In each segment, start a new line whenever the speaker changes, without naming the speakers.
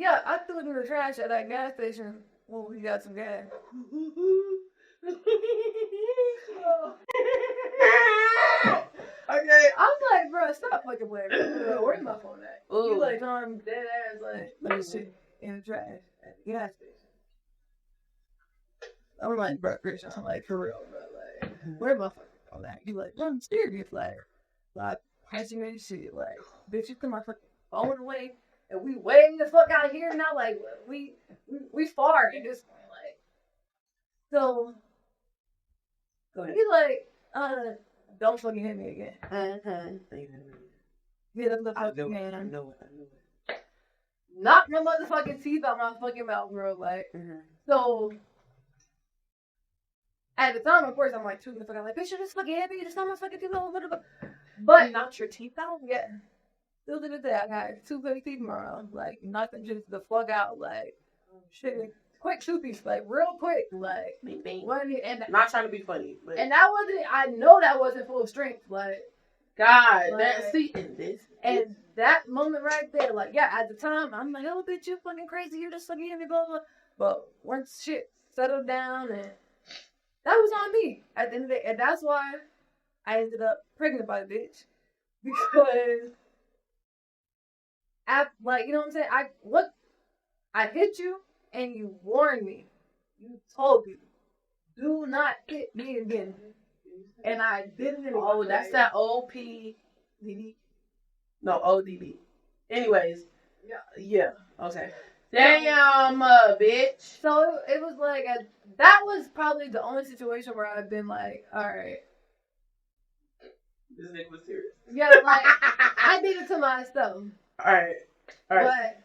Yeah, I threw it in the trash at that gas station when we got some gas.
Okay.
I'm like, bro, stop fucking playing. Where's my phone at?
Ooh.
You like, I'm dead ass, like, let me shit in the trash at the gas station. I'm like, bro, Chris, I'm like, for real, bro. Like, where my fucking phone at? You like, bro, I'm serious, like, pressing that shit, like, bitch, you put my fucking phone away, and we waiting the fuck out here now, like, we far at this point, like, so,
Go ahead.
he like, don't fucking hit me again. Get up the fucking hand.
I know it.
Knock my motherfucking teeth out my fucking mouth, bro. Like, so at the time, of course, I'm like, too the fuck. I'm like, bitch, you just fucking hit me. You just knock my fucking teeth out. But
knocked your teeth out?
Yeah. Still to this day, I got 2 fake teeth in my mouth. Like, nothing, just the fuck out. Like, shit. Quick shoopies, like, real quick. Like,
and not trying to be funny. But.
And that wasn't, I know that wasn't full strength. Like,
God,
like,
that, see, in this.
And that moment right there, like, yeah, at the time, I'm like, oh, bitch, you fucking crazy. You're just fucking hit me, blah, blah. But once shit settled down, and that was on me at the end of the day. And that's why I ended up pregnant by the bitch. Because, like, you know what I'm saying? I hit you, and you warned me. You told me, do not hit me again. And I didn't.
Oh, that's that OPDD. No, ODB. Anyways. Yeah. Okay. Damn, bitch.
So it was like, that was probably the only situation where I've been like, alright.
This nigga was serious.
Yeah, like, I did it to myself.
Alright.
But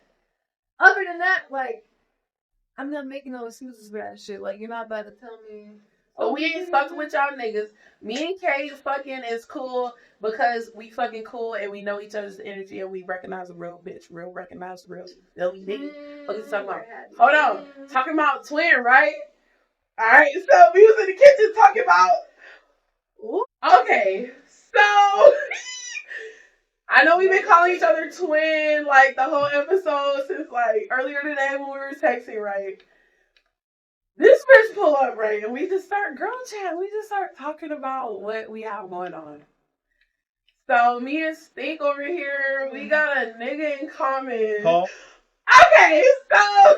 other than that, like, I'm not making no excuses for that shit. Like, you're not about to tell me.
Oh, we ain't fucking with y'all niggas. Me and Kay fucking is cool because we fucking cool and we know each other's energy and we recognize a real bitch. Real recognize real. What are you talking about? Hold on. Talking about twin, right? Alright, so we was in the kitchen talking about. Okay, so I know we've been calling each other twin like the whole episode since like earlier today when we were texting, right? This bitch pull up, right? And we just start girl chat. We just start talking about what we have going on. So me and Stink over here, we got a nigga in common.
Call.
Okay, so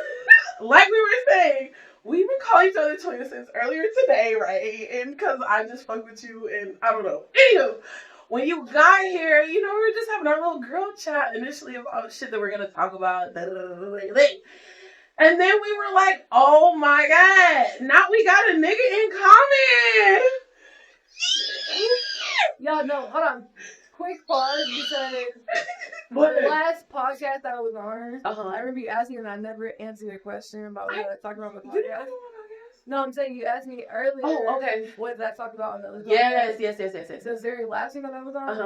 like we were saying, we've been calling each other twins since earlier today, right? And because I just fuck with you and I don't know. Anywho, when you got here, you know, we were just having our little girl chat initially about shit that we're going to talk about. And then we were like, oh my God, now we got a nigga in common.
Y'all know, hold on. Quick pause because
What?
the last podcast I was on, I remember you asking and I never answered your question about what I talked about on the podcast. No, I'm saying you asked me earlier.
Oh, okay.
What did I talk about on the other podcast?
Yes.
So the very last thing that I was on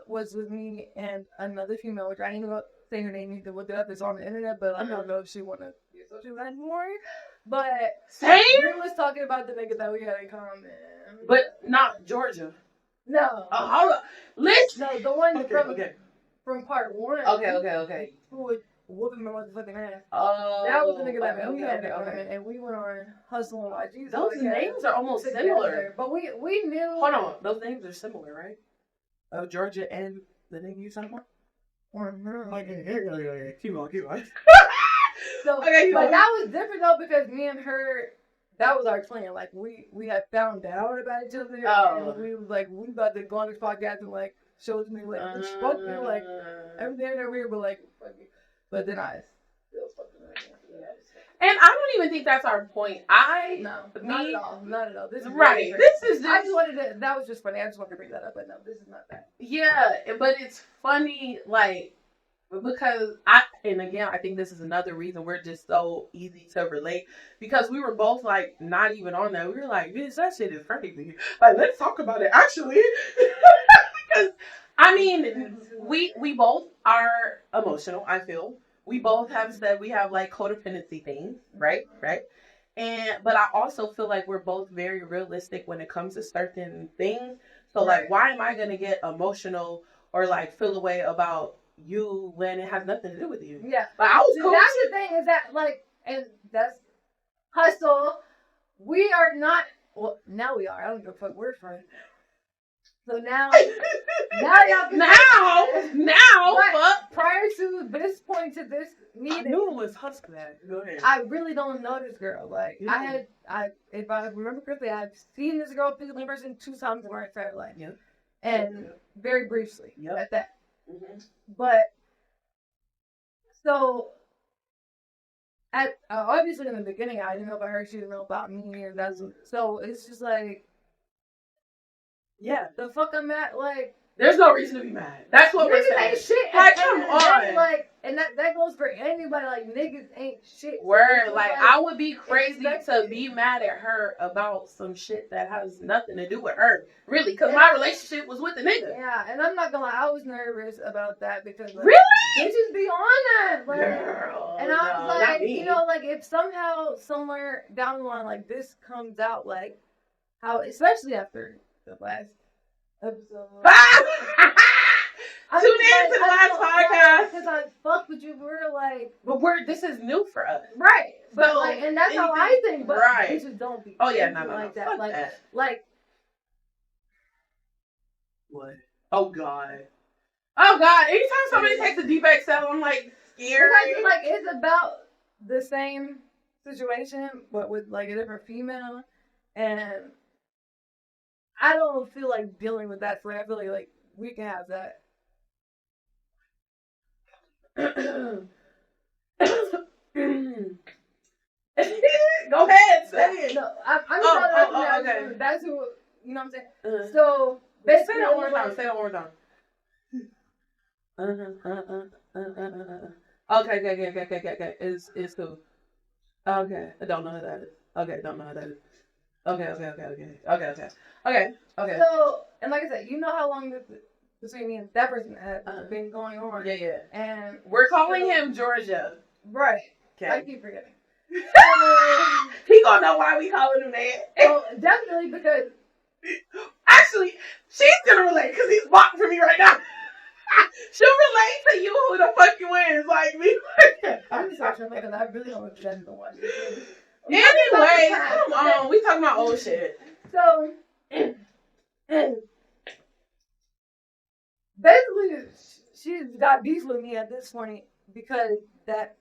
was with me and another female, which I didn't even say her name either. What up? It's on the internet, but I don't know if she want to be associated with that anymore. But
Same?
we was talking about the nigga that we had in common.
But not Georgia.
No.
Hold on. Listen.
No, the one
Okay.
from part 1.
Okay.
Who was whooping my motherfucking ass.
Oh.
That was the nigga that we had there, and we went on Hustle and YG.
Those names are almost similar.
But we knew.
Hold on. Those names are similar, right? Of Georgia and the nigga you talking about? Keep on.
So,
Okay,
but that was different though because me and her, that was our plan. Like we had found out about each other, and we was like we about to go on this podcast and like show me like fuck me like everything that we were like fuck you. But then I still fucking
and I don't even think that's our point.
Not at all. This is
right. This is just.
I just wanted to. That was just funny. I just wanted to bring that up, but no, this is not that.
Yeah, but it's funny, like. Because and again, I think this is another reason we're just so easy to relate. Because we were both like not even on that. We were like, bitch, that shit is crazy. Like, let's talk about it actually. Because I mean, we both are emotional, I feel. We both have said we have like codependency things, right? But I also feel like we're both very realistic when it comes to certain things. So like, why am I gonna get emotional or like feel a way about you when it has nothing to do with you.
Yeah.
Like, I was cool.
That's the thing is that, like, and that's hustle. We are not, well, now we are. I don't give a fuck. We're friends. So now y'all can
fuck.
Prior to this point, to this meeting,
I knew it was hustle that. Go ahead.
I really don't know this girl. Like, if I remember correctly, I've seen this girl physically in person 2 times in my entire life.
Yeah.
And very briefly at that.
Mm-hmm.
But, so, obviously in the beginning, I didn't know about her, she didn't know about me, and so it's just like, yeah, the fuck I'm at, like,
there's no reason to be mad. That's what we're saying.
Ain't shit.
Like, come on.
Like, and that goes for anybody. Like, niggas ain't shit.
Word. Like, I would be crazy to be mad at her about some shit that has nothing to do with her. Really, because my relationship was with the nigga.
Yeah, and I'm not gonna lie, I was nervous about that because, like,
really?
bitches be on that. Like,
girl,
and I was like, you know, like, if somehow, somewhere down the line, like, this comes out, like, how, especially after the last episode.
Tune in to the last podcast.
Because I fuck with you, we're like,
but this is new for us,
right? But
so,
like, and that's how I think. But
right.
bitches don't be.
Oh yeah, no,
like that.
Fuck
like,
that.
like.
What? Oh god. Anytime somebody takes a deep exhale, I'm like scared.
Like it's about the same situation, but with like a different female, and I don't feel like dealing with that. So I feel like we can have that.
Go ahead, say it.
No, I'm just
okay.
That's who, you know what I'm saying?
Uh-huh.
So,
basically, say that one more time. Say that one more time. Okay. It's cool. Okay, I don't know who that is. Okay, don't know who that is. Okay.
So, and like I said, you know how long this between me and that person has been going on.
Yeah.
And
we're calling him Georgia.
Right.
Okay.
I keep forgetting.
He gonna know why we calling him that.
Oh, definitely because.
Actually, she's gonna relate because he's blocking for me right now. She'll relate to you who the fuck you is, like me.
I'm just actually because I really don't represent the one.
Anyway, come on, we talking about old shit.
So, basically, she's got beef with me at this point because that,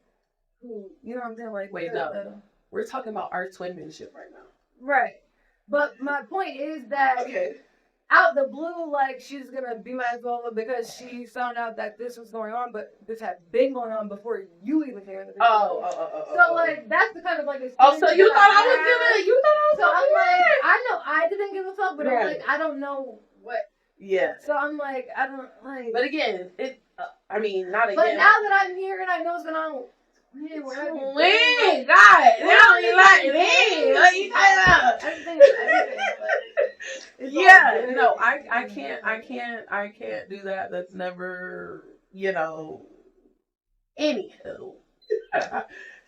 you know what I'm saying? Like,
wait, no. We're talking about our twinmanship right now.
Right. But my point is that out the blue, like, she's gonna be my follower because she found out that this was going on, but this had been going on before you even came in the picture. So, like, that's the kind of, like,
oh, so you thought I was gonna,
So, I'm like, I know I didn't give a fuck, but I'm like, I don't know what.
Yeah.
So, I'm like, I don't, like.
But again, I mean, not again.
But now that I'm here and I know what's going on, man,
God, they don't even like me. What you talking about?
Everything.
Yeah, no, I can't do that. That's never, anywho.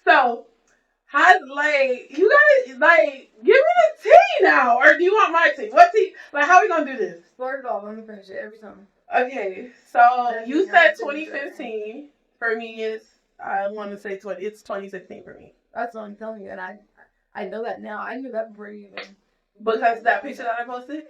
So, how's, like, you guys, like, give me the tea now, or do you want my tea? What tea? Like, how are we gonna do this?
Start it off. I'm gonna finish it every time.
Okay, so you said 2015. For me, I want to say it's 2016 for me.
That's what I'm telling you, and I know that now. I knew that before you even.
Because that picture that I posted?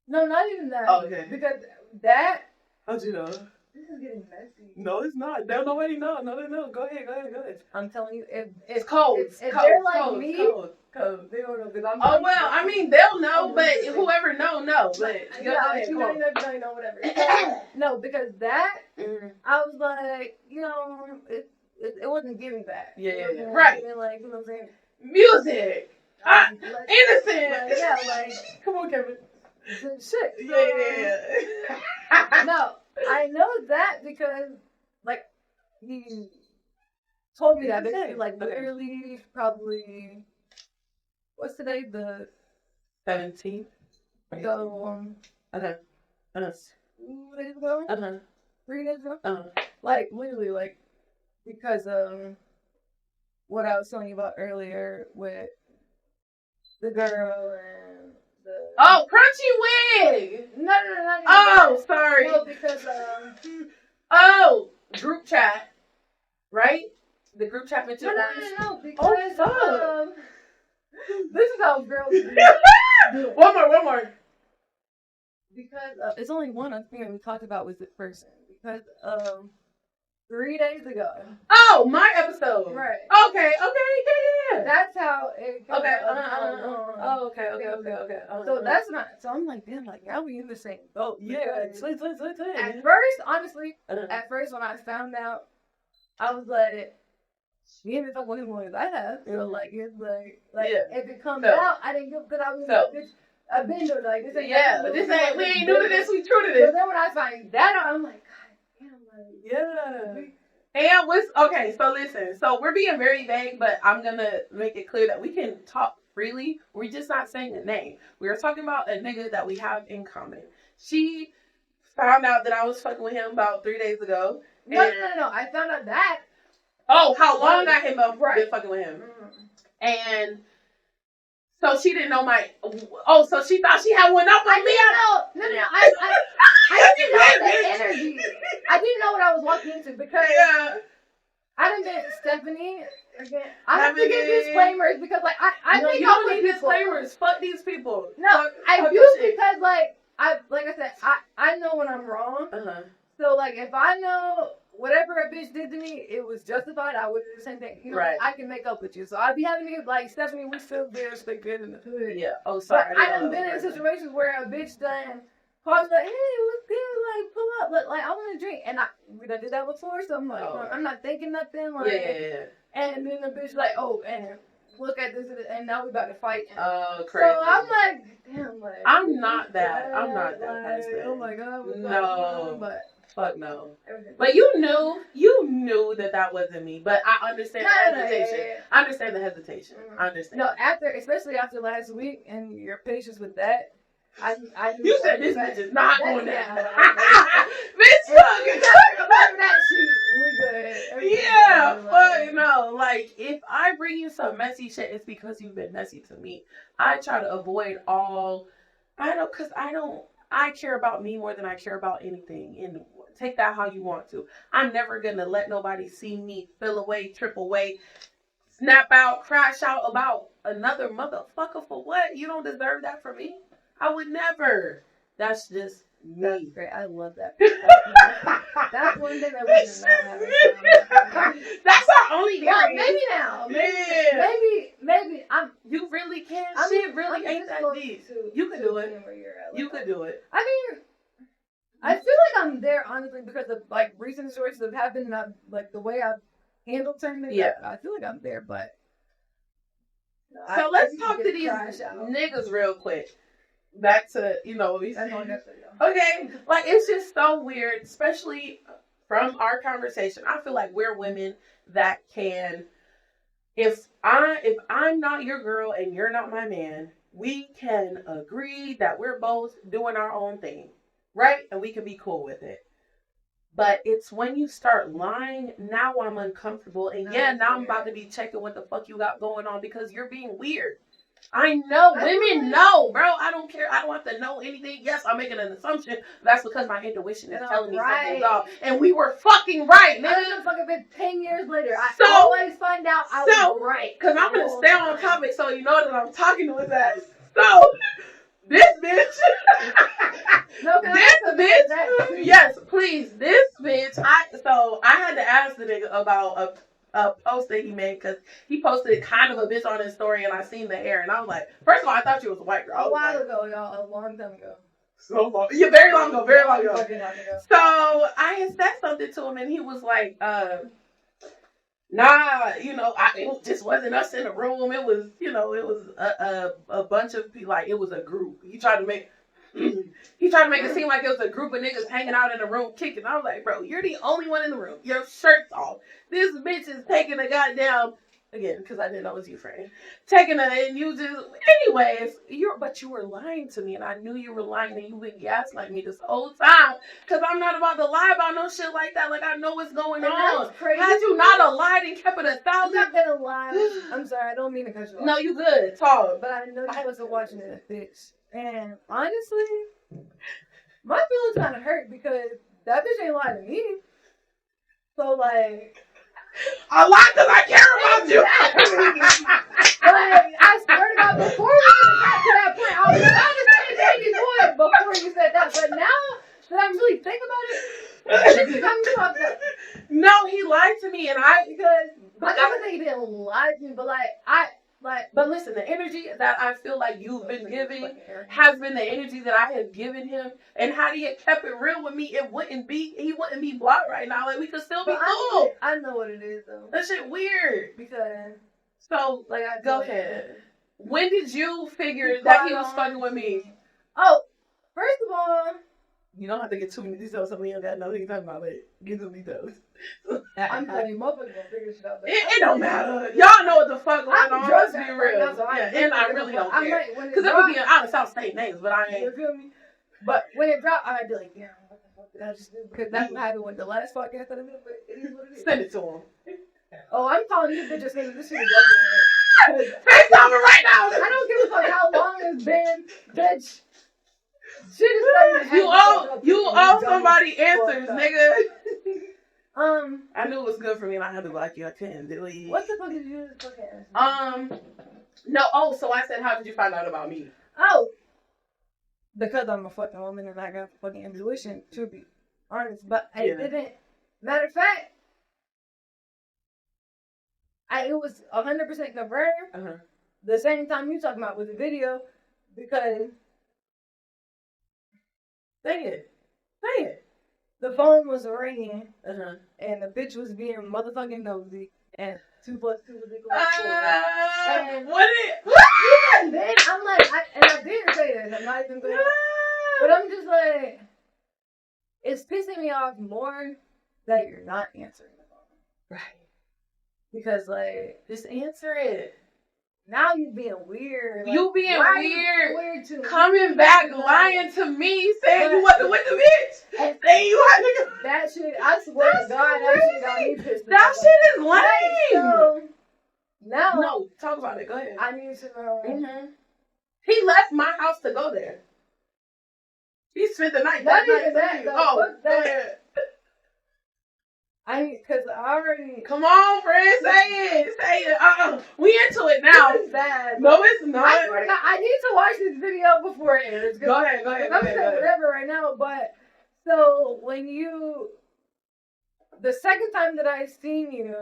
No, not even that.
Oh, okay.
Because that.
How'd you know?
This is getting messy.
No, it's not. They'll nobody know. No, they know. Go ahead.
I'm telling you,
it's cold.
If they're like me,
cold.
They don't know because I'm.
Oh well, I mean they'll know, but whoever know. But
you know, whatever. No, because that I was like, it wasn't giving back.
Yeah. Right.
Like, you know what I'm saying?
Music. Innocent.
Like, come on, Kevin. Shit.
Yeah.
No, I know that because, like, he told me that basically, like, literally, probably, what's today? The
17th.
So,
okay.
2 days ago? 3 days ago? Like, literally, like, because what I was telling you about earlier with the girl and
Oh, crunchy wig.
No.
Oh, sorry.
No, because
Oh, group chat, right? The group chat mentioned.
No, because this is how girls do.
One more.
Because it's only one thing we talked about with this person. Because 3 days ago.
Oh, my episode.
Right.
Okay, yeah.
That's how it.
Okay. Okay.
So that's not. So I'm like, damn, like now we in the same boat.
Yeah.
At first, honestly, at first when I found out, I was like, she ain't fuck with anyone I have. You know, like it's like if it comes out, I didn't give because I was like, bitch. I've been to like this ain't
this ain't we ain't new to this, we true to this.
So then when I find that out, I'm like, God damn, like
And what's okay, so listen, so we're being very vague, but I'm gonna make it clear that we can talk freely. We're just not saying a name. We were talking about a nigga that we have in common. She found out that I was fucking with him about 3 days ago.
No. I found out that.
Oh, how long I had been fucking with him.
Mm-hmm.
And so she didn't know my. Oh, so she thought she had one up on me.
No. I didn't know the energy. I didn't know what I was walking into because I didn't get Stephanie. Again, I have to give disclaimers because like I
no,
think
you don't need disclaimers. Fuck these people.
No, I do because like I said I know when I'm wrong. So like if I know whatever a bitch did to me, it was justified. I would do the same thing. You know, I can make up with you. So I'd be having to like Stephanie. We still there, stay good in the hood.
Yeah. Oh, sorry.
But I done been in situations where a bitch done calls like, hey, what's good? Like pull up, but like I want to drink, and we done did that before. So I'm like, I'm not thinking nothing. Like,
yeah.
And then the bitch like, oh, and look at this, and now we about to fight.
Oh, crazy.
So I'm like, damn, like
I'm not that person.
Oh my God.
No.
But.
Fuck no. But you knew that wasn't me. But I understand the hesitation. I understand the hesitation. I understand.
No, especially after last week and your patience with that, I knew
you said this bitch is not on that. Bitch,
that shit. We good.
Yeah, fuck no. Like if I bring you some messy shit, it's because you've been messy to me. I try to avoid all. I care about me more than I care about anything. And take that how you want to. I'm never going to let nobody see me feel away, trip away, snap out, crash out about another motherfucker for what? You don't deserve that from me. I would never. That's just me.
That's great. I love that. That's one thing that we did not have.
That's our only thing.
Well, maybe now. Maybe
You really can.
Shit
really ain't that deep. You could do it. You could do it.
I mean, I feel like I'm there honestly because of like recent stories that have happened, not like the way I've handled certain things.
Yeah,
I feel like I'm there, but.
So let's talk to these niggas real quick. Back to what we said. Okay, like it's just so weird, especially from our conversation. I feel like we're women that can, if I'm not your girl and you're not my man, we can agree that we're both doing our own thing, right? And we can be cool with it. But it's when you start lying, now I'm uncomfortable. And now I'm about to be checking what the fuck you got going on because you're being weird. I know. Women know, bro. I don't care. I don't have to know anything. Yes, I'm making an assumption. That's because my intuition is telling me something's off. And we were fucking right, man.
I fucking been 10 years later. I always find out I was right.
Because I'm going to stay on topic so you know that I'm talking to his ass. So, this bitch. Yes, please. This bitch. I had to ask the nigga about a post that he made because he posted it kind of a bitch on his story and I seen the hair and I was like, first of all, I thought she was a white girl.
A while ago, y'all. A long time ago.
So long. Yeah, very long ago. So I had said something to him and he was like, nah, it just wasn't us in the room. It was, it was a bunch of people, like it was a group. He tried to make it seem like it was a group of niggas hanging out in the room kicking. I was like, bro, you're the only one in the room. Your shirt's off. This bitch is taking a goddamn, again, because I didn't know it was you, friend. And you just, anyways, but you were lying to me, and I knew you were lying, and you've been gaslighting me this whole time, because I'm not about to lie about no shit like that. Like, I know what's going on.
Crazy.
Had you not lied and kept it 1,000?
I'm not gonna lie. I'm sorry, I don't mean to cut you off.
No, you good. Talk.
But I know you wasn't watching it, bitch. And honestly, my feelings kind of hurt because that bitch ain't lying to me. So, like...
I lied because I care about you.
Like, I swear to God, before we even got to that point, I was trying to say the same point before you said that. But now that I'm really thinking about it, it's becoming fucked up.
No, he lied to me, and
because I don't think he didn't lie to me, but
but listen, the energy that I feel like you've been giving has been the energy that I have given him. And had he had kept it real with me, he wouldn't be blocked right now. Like, we could still be cool.
I know what it is, though.
That shit weird.
Because,
so,
like,
go ahead. When did you figure that he was fucking with me?
Oh, first of all,
you don't have to get too many details. Somebody don't got to know what you're talking about, but get some details.
I'm telling you, motherfuckers gonna figure shit out.
It don't matter. Y'all know what the fuck going on. Let's be real.
Right now,
and I really don't care. Because if we're being honest, I'll say names, but I ain't.
You feel me? But when it dropped, I'd be like, yeah, what the fuck did I just do? Because that's what happened with the last podcast that I did, but it is what it is.
Send it to him.
Oh, I'm calling you bitches niggas. This shit is over.
FaceTime it right now.
I don't give a fuck how long it's been, bitch. Shit is like
you owe somebody answers, nigga.
I
knew it was good for me and I had to like you. I couldn't delete.
What the fuck did you do to fucking
no, so I said, how did you find out about me?
Oh, because I'm a fucking woman and I got fucking intuition, to be honest. But I didn't. Matter of fact, it was 100% confirmed. The same time you talking about with the video, because
say it.
The phone was ringing, and the bitch was being motherfucking nosy, and 2 + 2 was equal to 4. And
what?
Then I'm like, I didn't say that. I'm not even going. But I'm just like, it's pissing me off more that you're not answering the phone.
Right.
Because
just answer it.
Now you being weird.
You being
weird too.
Coming back lying to me, saying you wasn't with the bitch. And saying you had to go.
That shit, I swear to God, that shit got me pissed.
That shit is lame.
So, now.
No, talk about it. Go ahead.
I need to know.
He left my house to go there. He spent the night.
Not even that, though.
Oh, go ahead.
Because I already...
Come on, friend, say it. We into it now.
This is bad.
No, it's not.
I swear to God, I need to watch this video before it airs.
Go ahead.
I'm saying whatever right now, but... So, when you... The second time that I seen you,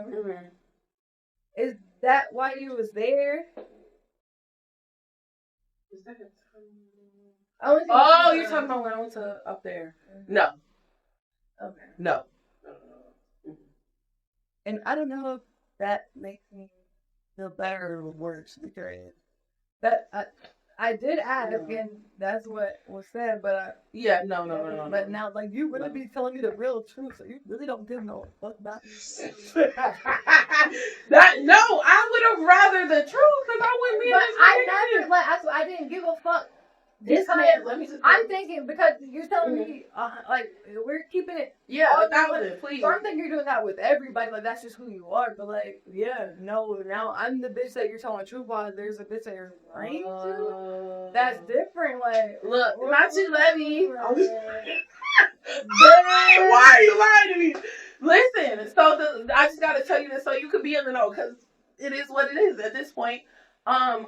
is that why you was there?
The second time...
Oh,
you're talking about when I went to up there. No.
Okay.
No.
And I don't know if that makes me feel better or worse, because that I did ask, and that's what was said, but
no.
But now, like, you really be telling me the real truth, so you really don't give no fuck about me.
I would have rather the truth, because I wouldn't be.
But I didn't give a fuck. I'm thinking, because you're telling me, we're keeping it.
Yeah, 1,000, please.
So I'm thinking you're doing that with everybody, like, that's just who you are, but, like, now I'm the bitch that you're telling the truth while there's a bitch that you're lying to. That's different, like.
Look, not you, Levy.
Why
are you lying to me? Listen, I just gotta tell you this so you could be in the know, because it is what it is at this point. That's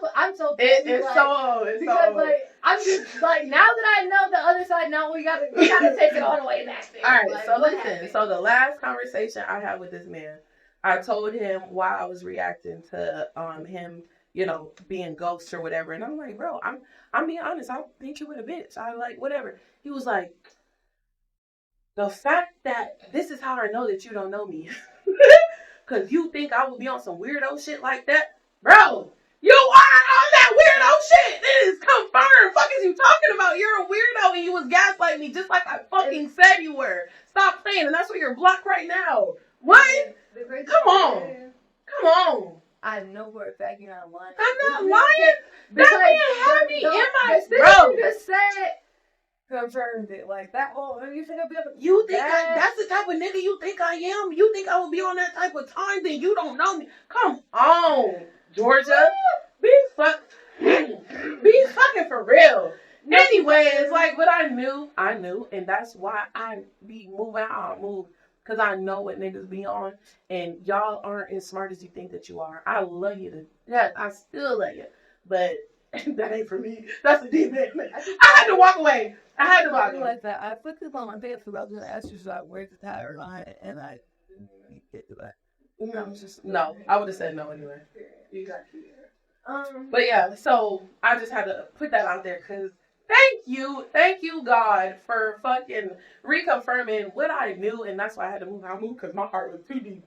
what I'm so pissed. It's so
like I'm just like, now that I know the other side, now we gotta take it all the way back there.
All right, like, so listen. So the last conversation I had with this man, I told him why I was reacting to him, being ghost or whatever, and I'm like, bro, I'm being honest. I think you with a bitch. I like whatever. He was like, the fact that this is how I know that you don't know me, because you think I would be on some weirdo shit like that. Bro, you are on that weirdo shit. It is confirmed. Fuck is you talking about? You're a weirdo and you was gaslighting me just like I fucking said you were. Stop playing, and that's why you're blocked right now. What? Come on.
I know for a fact you're not lying.
I'm not lying. That man had me in my system.
Bro, you just said confirmed it. Like that whole, you think I'll be able to
You think that's the type of nigga you think I am? You think I will be on that type of time? Then you don't know me. Come on, Georgia. Be fucking for real. Anyways, like what I knew, and that's why I be moving how I move. Cause I know what niggas be on, and y'all aren't as smart as you think that you are. I love you to death. I still love you, but that ain't for me. That's a deep man. I had to walk away. I
like that. I put this on my pants because I was gonna ask you so where's the tire line, and I didn't get to that.
No, I would have said no anyway.
You got you.
But yeah, so I just had to put that out there because thank you God for fucking reconfirming what I knew, and that's why I had to move. I moved because my heart was too deep.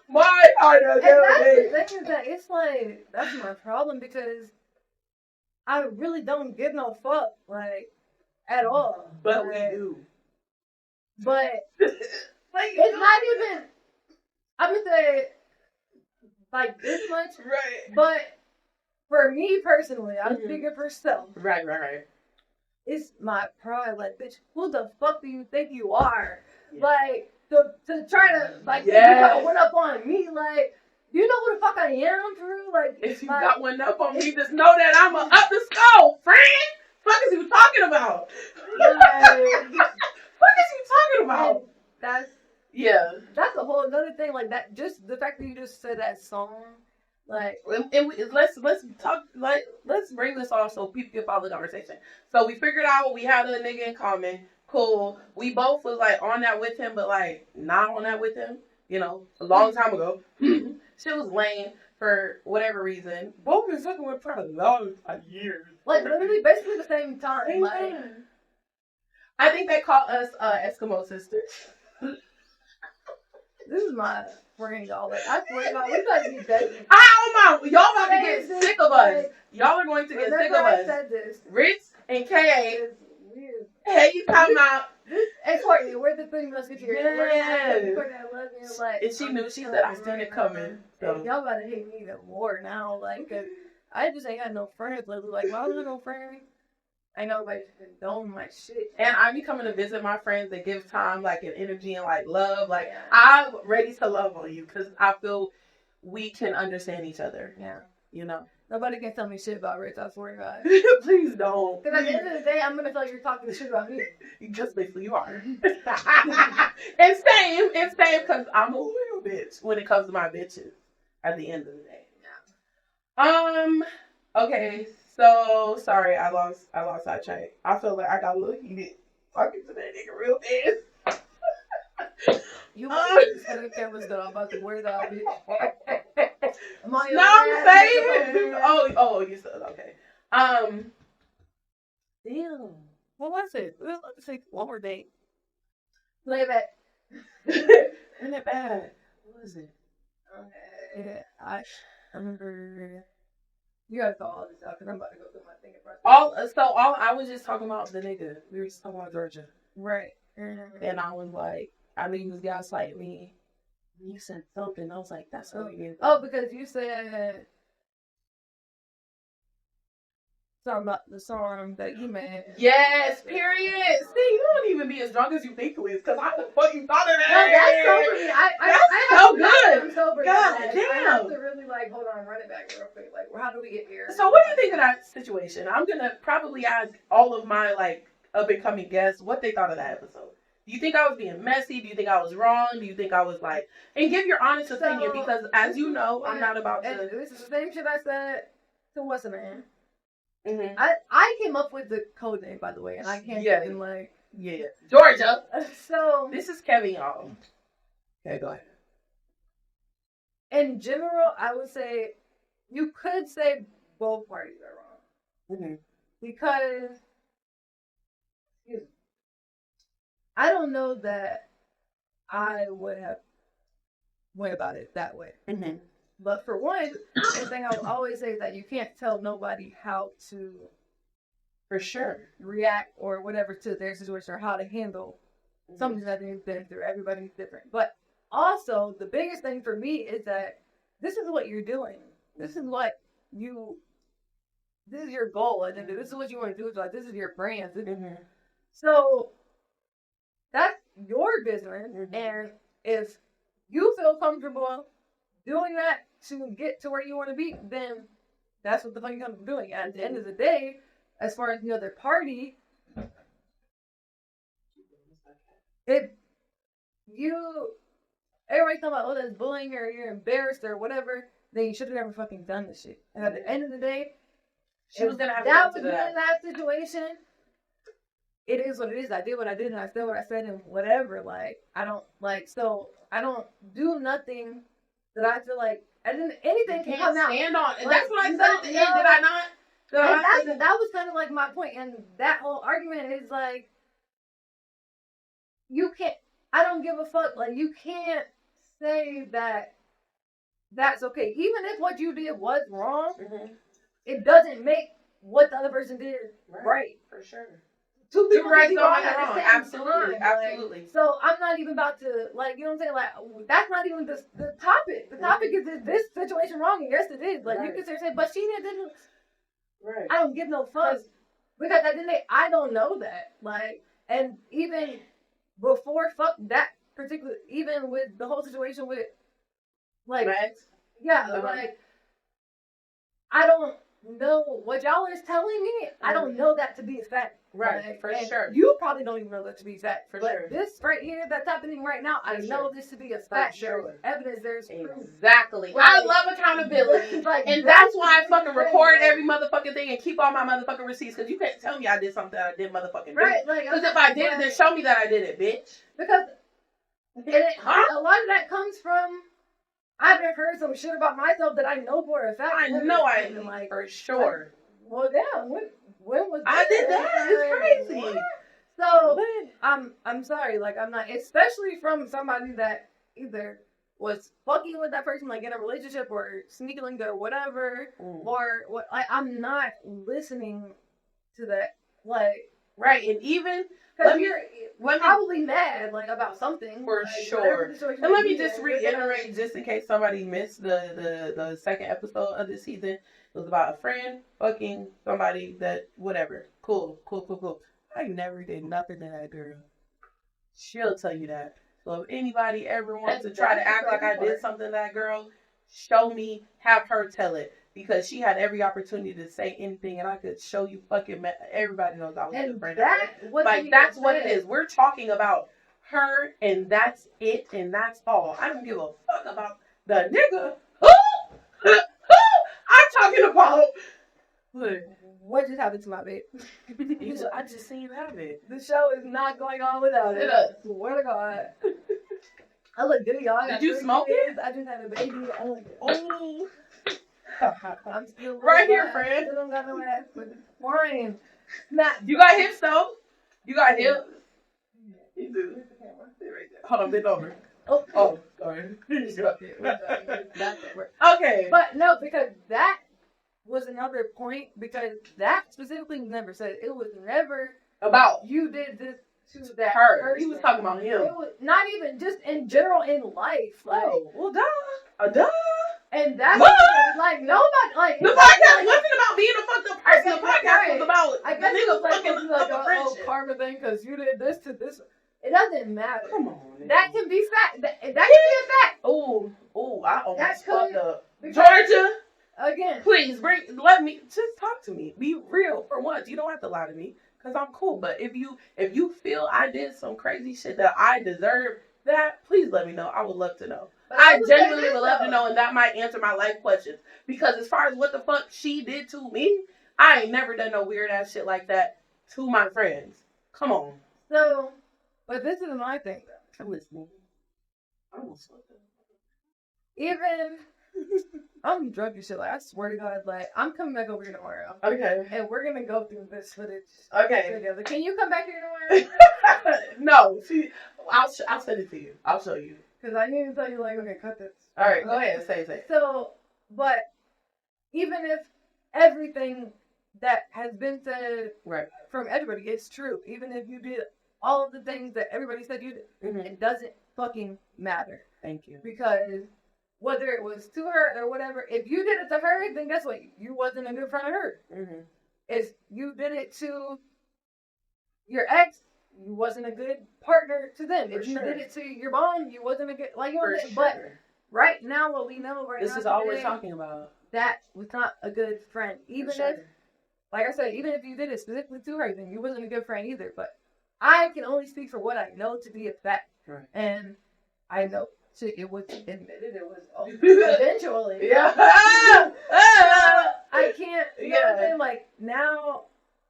My heart was too deep.
That's the thing, that it's like that's my problem because I really don't give no fuck like at all.
But we do.
But like it's not even. I'm gonna say like this much,
right?
But for me personally, I'm speaking for self.
Right.
It's my pride. Like, bitch, who the fuck do you think you are? Yeah. Like, to try to, like, you got one up on me. Like, do you know who the fuck I am, Drew? Like,
if you got one up on me, just know that I'm up the skull, friend. What is you talking about? What is you talking about?
That's a whole another thing. Like that, just the fact that you just said that song. Like,
and let's talk. Like, let's bring this on so people can follow the conversation. So we figured out we had a nigga in common. Cool. We both was like on that with him, but like not on that with him. You know, a long time ago. Shit was lame for whatever reason. Both been fucking with for a long years.
Like literally, basically the same time. Like,
I think they call us Eskimo sisters.
This is my friend, y'all. Like, I swear to God, we about to be dead.
Y'all about to get sick of us. Y'all are going to get sick of us.
Said this.
Ritz and K.A. Hey, you talking about?
Hey, Courtney, where's the thing musketeer?
Yeah.
Like,
and she knew. She said, I seen it coming. So.
Y'all about to hate me even more now. Like, cause I just ain't had no friends lately. Like, why was I no friend? I know, like, don't my shit.
And I be coming to visit my friends that give time, like, and energy and, like, love. Like, I'm ready to love on you because I feel we can understand each other.
Yeah.
You know?
Nobody can tell me shit about Ritz, I swear to God.
Please don't.
Because at the end of the day, I'm going to feel like you're talking shit about me.
Just basically you are. and same, because I'm a little bitch when it comes to my bitches at the end of the day. Yeah. Okay. So, sorry, I lost sidetrack. I feel like I got a little heated talking to that nigga real fast.
You want to set the cameras though, I'm about to wear that bitch.
I'm saying. Oh, you said, okay.
Damn. What was it? Let's say one more date. Play it back.
Isn't it bad? What was it?
Okay. I remember... You gotta call all this out, because I'm about to go through my thing in front
I was just talking about the nigga. We were just talking about Georgia.
Right.
And I was like, I knew you was gaslighting me. You said something. I was like, that's what you
Oh, because you said something about the song that you made.
Yes, period. See, you don't even be as drunk as you think you is, because how the fuck you thought of that?
No, that's so pretty.
That's so good.
I'm sober.
God
damn. I have to really hold on, run it back real quick. Like, how do we get here?
So what do you think of that situation? I'm going to probably ask all of my, up and coming guests what they thought of that episode. Do you think I was being messy? Do you think I was wrong? Do you think I was and give your honest opinion, because as you know, I'm not about to.
This is the same shit I said to what's the man.
Mm-hmm.
I came up with the code name, by the way, and I can't even
Georgia.
So
this is Kevin, y'all. Okay, go ahead.
In general, I would say you could say both parties are wrong.
Mm-hmm.
Because I don't know that I would have went about it that way.
Mm-hmm.
But for one, the thing I will always say is that you can't tell nobody how to,
for sure,
react or whatever to their situation or how to handle something that they've been through. Everybody's different. But also, the biggest thing for me is that this is what you're doing. This is what this is your goal. And this is what you want to do. It's like, this is your brand. So that's your business. And if you feel comfortable doing that to get to where you want to be, then that's what the fuck you're gonna be doing. At the end of the day, as far as the other party, if everybody talking about, oh, that's bullying or you're embarrassed or whatever, then you should have never fucking done this shit. And at the end of the day,
she was gonna have to
that was in that situation. It is what it is. I did what I did, and I said what I said, and whatever. Like, I don't do nothing that I feel like, and then anything can come out.
Stand on.
Like,
that's what I said at the end. Did I not?
That was kind of like my point, and that whole argument is like, you can't. I don't give a fuck. Like, you can't say that that's okay, even if what you did was wrong. It doesn't make what the other person did right.
For sure.
Two people
right,
wrong.
Absolutely.
Like, so I'm not even about to, like, you know what I'm saying? Like, that's not even the topic. The topic is this situation wrong? And yes, it is. Like, you can say, but she didn't.
Right.
I don't give no fuck. Because at the end of the day, I don't know that. Like, and even before that particular, even with the whole situation with, like, like, I don't know what y'all is telling me. I don't know that to be a fact.
Right,
like,
for sure.
You probably don't even know that to be a fact.
For sure.
This right here that's happening right now, I know this to be a fact.
Sure.
There's evidence, there's proof.
Exactly. Right. I love accountability.
Like,
and that's why I fucking record every motherfucking thing and keep all my motherfucking receipts, because you can't tell me I did something that I did motherfucking do.
Right. Because
if I did it, then show me that I did it, bitch.
Because a lot of that comes from, I've heard some shit about myself that I know for a fact.
I know I did, like, for sure.
Well, damn, when was
I did that? It's crazy.
What? So I'm sorry, like, I'm not, especially from somebody that either was fucking with that person, like in a relationship, or sneaking or whatever, or what. I'm not listening to that, like,
right. And even
because you're probably mad, like, about something
for sure. And let me just reiterate, just in case somebody missed the second episode of this season. It was about a friend fucking somebody that, whatever. Cool. I never did nothing to that girl. She'll tell you that. So if anybody ever wants to try to act like I did something to that girl, show me, have her tell it. Because she had every opportunity to say anything, and I could show you fucking, everybody knows I was a friend of her. Like, that's what it is. We're talking about her, and that's it, and that's all. I don't give a fuck about the nigga. I'm talking about.
What just happened to my babe?
I just seen you have it.
The show is not going on without it. Swear to God. I look good, y'all.
Did you smoke it?
I just had a baby.
Oh.
I'm still
right here, friend.
I don't got no ass, but it's fine.
You got hips, though? You got hips? You do. Hold on, bend over. Oh, sorry. Okay.
But no, because that was another point, because that specifically was never said. It was never
about
you did this to that
her.
person.
He was talking about him.
It was not even just in general in life. Like,
well, duh.
And that's like nobody like
the podcast wasn't about being a fucked up person. The podcast was about
I guess
it was
like
a
whole karma thing because you did this to this. It doesn't matter.
Come on, man.
That can be fact. That can be a fact.
Oh, I almost fucked up.
Georgia, again.
Please let me just talk to me. Be real for once. You don't have to lie to me because I'm cool. But if you feel I did some crazy shit that I deserve that, please let me know. I would love to know. I genuinely would love to know, and that might answer my life questions. Because as far as what the fuck she did to me, I ain't never done no weird ass shit like that to my friends. Come on.
So, but this is my thing, though.
I'm listening. I almost fucked up.
Even I'm drunk and shit. Like, I swear to God, like, I'm coming back over here tomorrow.
Okay.
And we're gonna go through this footage.
Okay.
Together. Can you come back here tomorrow?
No. See, I'll send it to you. I'll show you.
Because I need to tell you, like, okay, cut this.
All right, go ahead. Say.
So, but even if everything that has been said from everybody is true, even if you did all of the things that everybody said you did, it doesn't fucking matter.
Thank you.
Because whether it was to her or whatever, if you did it to her, then guess what? You wasn't a good friend of her. If you did it to your ex, you wasn't a good partner to them.
For
If you
sure.
did it to your mom, you wasn't a good, like, you know
For
what I'm saying?
sure.
But right now, what we know right
This
now
is all
today,
we're talking about.
that was not a good friend. Even
For sure.
if, like I said, even if you did it specifically to her, then you wasn't a good friend either. But I can only speak for what I know to be a fact.
Right.
And I know it was admitted it was eventually.
Yeah.
I can't, you know what I'm saying? Like, now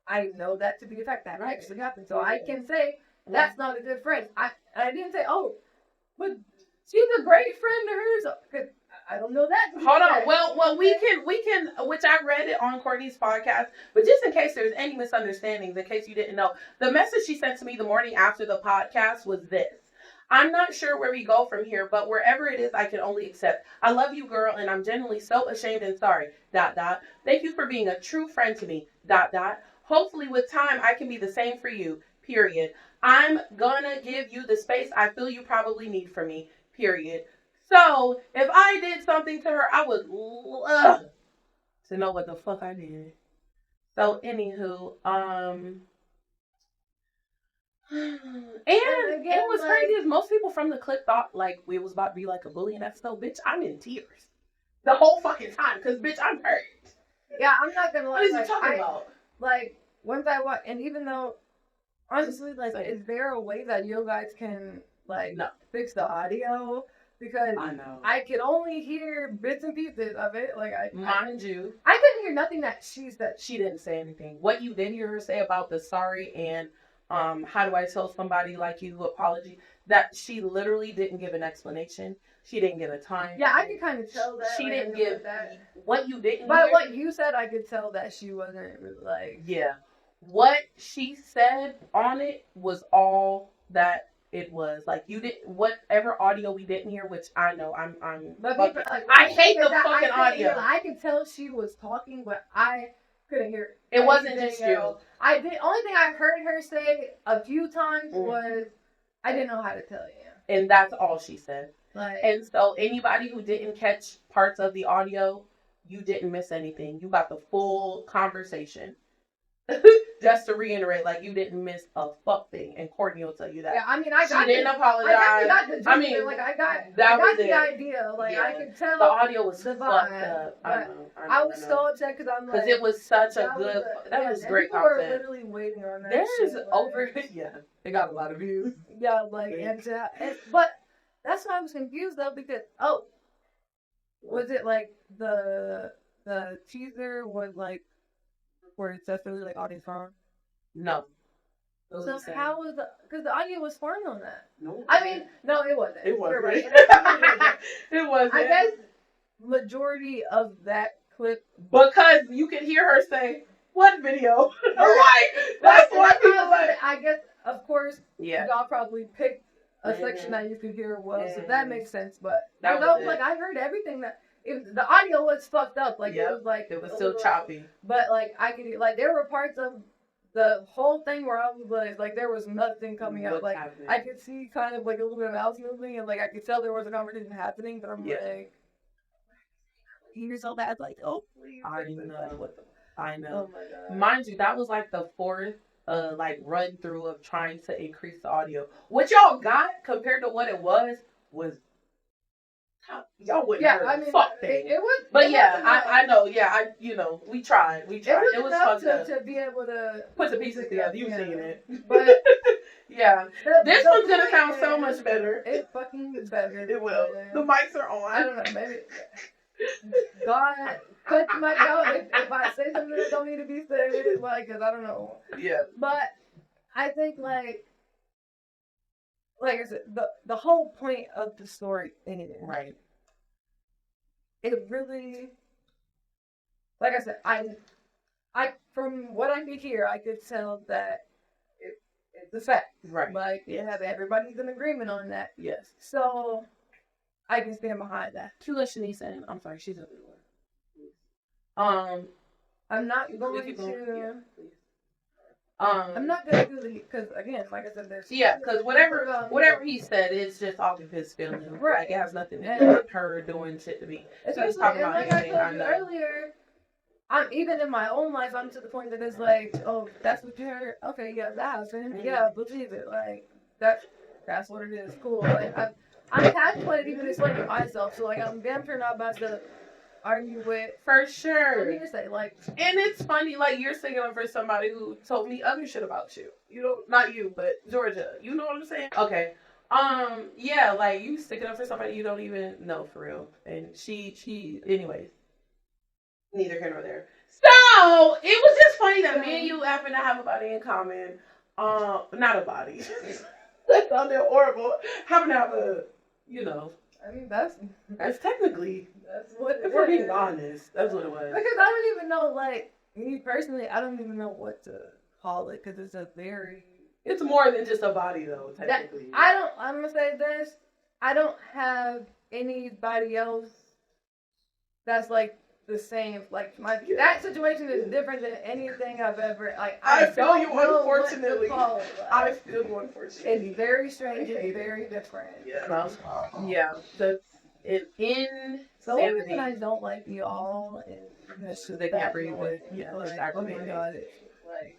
I know that to be a fact. That actually happened. So I can say that's not a good friend. I didn't say, oh, but she's a great friend to her. So, 'cause I don't know that.
Hold on. Well, we can, which I read it on Courtney's podcast, but just in case there's any misunderstandings, in case you didn't know, the message she sent to me the morning after the podcast was this. I'm not sure where we go from here, but wherever it is, I can only accept. I love you, girl, and I'm genuinely so ashamed and sorry. ... Thank you for being a true friend to me. ... Hopefully with time, I can be the same for you. ... I'm gonna give you the space I feel you probably need from me. ... So, if I did something to her, I would love to know what the fuck I did. So, anywho, and again, it was crazy as most people from the clip thought like we was about to be like a bully and that's so, bitch, I'm in tears the whole fucking time because bitch, I'm hurt.
Yeah, I'm not gonna lie.
What is he talking about?
Like, once I watch, and even though honestly, like, is there a way that you guys can like fix the audio? Because I could only hear bits and pieces of it. Like,
mind you,
I couldn't hear nothing that she said.
She didn't say anything. What you did hear her say about the sorry and how do I tell somebody like you apology, that she literally didn't give an explanation. She didn't give a time.
Yeah, I could kind of tell that.
She didn't give that. What you didn't
By
hear,
what you said, I could tell that she wasn't really like.
Yeah. What she said on it was all that it was. Like, you didn't, whatever audio we didn't hear, which I know I hate the fucking audio.
I could tell she was talking, but I couldn't hear
it. It wasn't just you.
Only thing I heard her say a few times was, I didn't know how to tell you.
And that's all she said.
Like,
and so anybody who didn't catch parts of the audio, you didn't miss anything. You got the full conversation. Just to reiterate, like, you didn't miss a fuck thing, and Courtney will tell you that.
Yeah, I mean,
she didn't apologize. I got
the idea. Like, yeah. I could tell
the audio was fucked up.
I was so upset because I'm like,
because it was such a good. That was great
content. People were literally waiting on that.
There's over. Yeah, it got a lot of views.
Yeah, like, but that's why I was confused though, because was it like the teaser was like where it says like audience farm?
No.
So how was because the audio was farmed on that?
No.
I mean, no, it wasn't.
It wasn't.
You're right.
It wasn't.
I guess majority of that clip,
because you can hear her say, "What video?" Right. That's what people like.
I guess, of course,
yeah.
Y'all probably picked a section that you could hear well, so that makes sense. But
that
was like, I heard everything that. The audio was fucked up. Like, it was like...
It was still choppy.
But, like, I could... Like, there were parts of the whole thing where I was like there was nothing coming out. Like, happening? I could see kind of, like, a little bit of mouse moving, and, like, I could tell there was a conversation happening, but I'm like... You're so bad. Like, oh, please.
I know. I know.
Oh, my God.
Mind you, that was, like, the fourth, like, run-through of trying to increase the audio. What y'all got compared to what it was y'all wouldn't hear the fuck thing.
It was,
but I know. Yeah, we tried. It was fun
to be able to
put the pieces together. You've seen it,
but
yeah, this one's gonna sound so much better.
It fucking is better.
It will. The mics are on.
I don't know. Maybe God cut my jaw if I say something that don't need to be said. It's like, because I don't know.
Yeah,
but I think like I said, the whole point of the story anyway.
Right.
It really, like I said, I from what I could hear, I could tell that it's a fact.
Right.
Like, everybody's in agreement on that.
Yes.
So, I can stand behind that.
Tula Shanice and I'm sorry, she's everywhere.
I'm not going to.
Yeah,
I'm not gonna do the because again, like I said, there's
because whatever he said is just off of his feelings.
Right.
Like, it has nothing to do with her doing shit to me.
So he's talking about anything I know. Earlier, I'm even in my own life. I'm to the point that it's like, oh, that's what you heard. Okay, yeah, that happened. Yeah, believe it. Like that's what it is. Cool. Like I'm past what it even explaining myself. So like I'm damn sure not about to argue with.
For sure.
What do you say? Like,
and it's funny, like you're singing up for somebody who told me other shit about you. You know, not you, but Georgia. You know what I'm saying? Okay. Yeah, like you sticking up for somebody you don't even know for real. And she anyways. Neither here nor there. So it was just funny that me and you happen to have a body in common. Not a body. That sounded horrible. Happen to have a, you know.
I mean, that's
technically.
That's what.
If we're being honest, that's what it was.
Because I don't even know, like me personally, I don't even know what to call it because it's a very.
It's more than just a body, though. Technically,
I'm gonna say this. I don't have anybody else that's like the same. Like that situation is different than anything I've ever like.
I feel you,
unfortunately.
I feel you, unfortunately.
It's very strange and very different.
Yeah. Yeah.
So the only reason I don't like y'all is
so they can't breathe with.
Yeah. Like, oh my god. Like.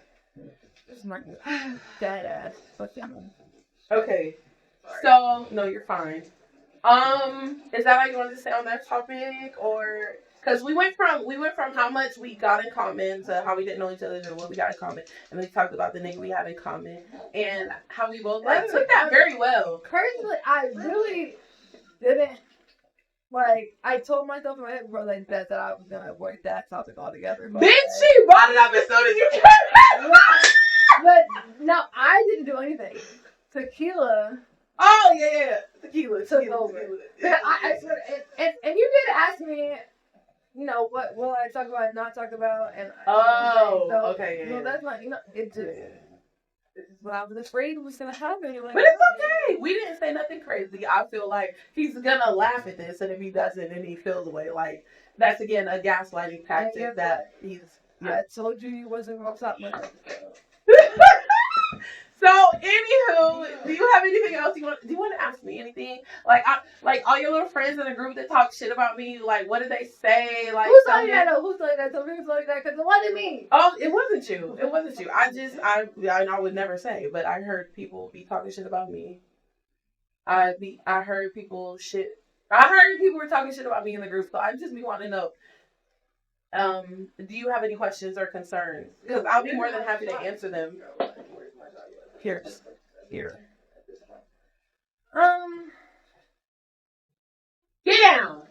It's not dead ass. But yeah.
Okay. So no, you're fine. Is that all you wanted to say on that topic, or because we went from how much we got in common to how we didn't know each other to what we got in common, and then we talked about the nigga we had in common and how we both like took that very well.
Personally, I really didn't. Like, I told myself in my head, bro, like that I was gonna avoid that topic altogether.
Bitch, she brought it up as soon as you came.
But no, I didn't do anything. Tequila.
Oh yeah. Tequila.
Took over. I swear, and you did ask me, you know, what will I talk about and not talk about, and
okay, yeah.
No, that's not, you know, it just. This is what I was afraid was gonna happen. Like,
but it's okay. We didn't say nothing crazy. I feel like he's gonna laugh at this, and if he doesn't, then he feels away. Like that's again a gaslighting tactic that he's.
Yeah. I told you he wasn't gonna stop my.
So, anywho, do you have anything else do you want to ask me anything? Like, all your little friends in the group that talk shit about me, like, what did they say? Like,
who's telling you that? Who's telling you that? Tell me who's telling you that, because it wasn't me.
Oh, it wasn't you. It wasn't you. I would never say, but I heard people be talking shit about me. I heard people were talking shit about me in the group, so I just be wanting to know. Do you have any questions or concerns? Because I'll be more than happy to answer them. Here. Get down.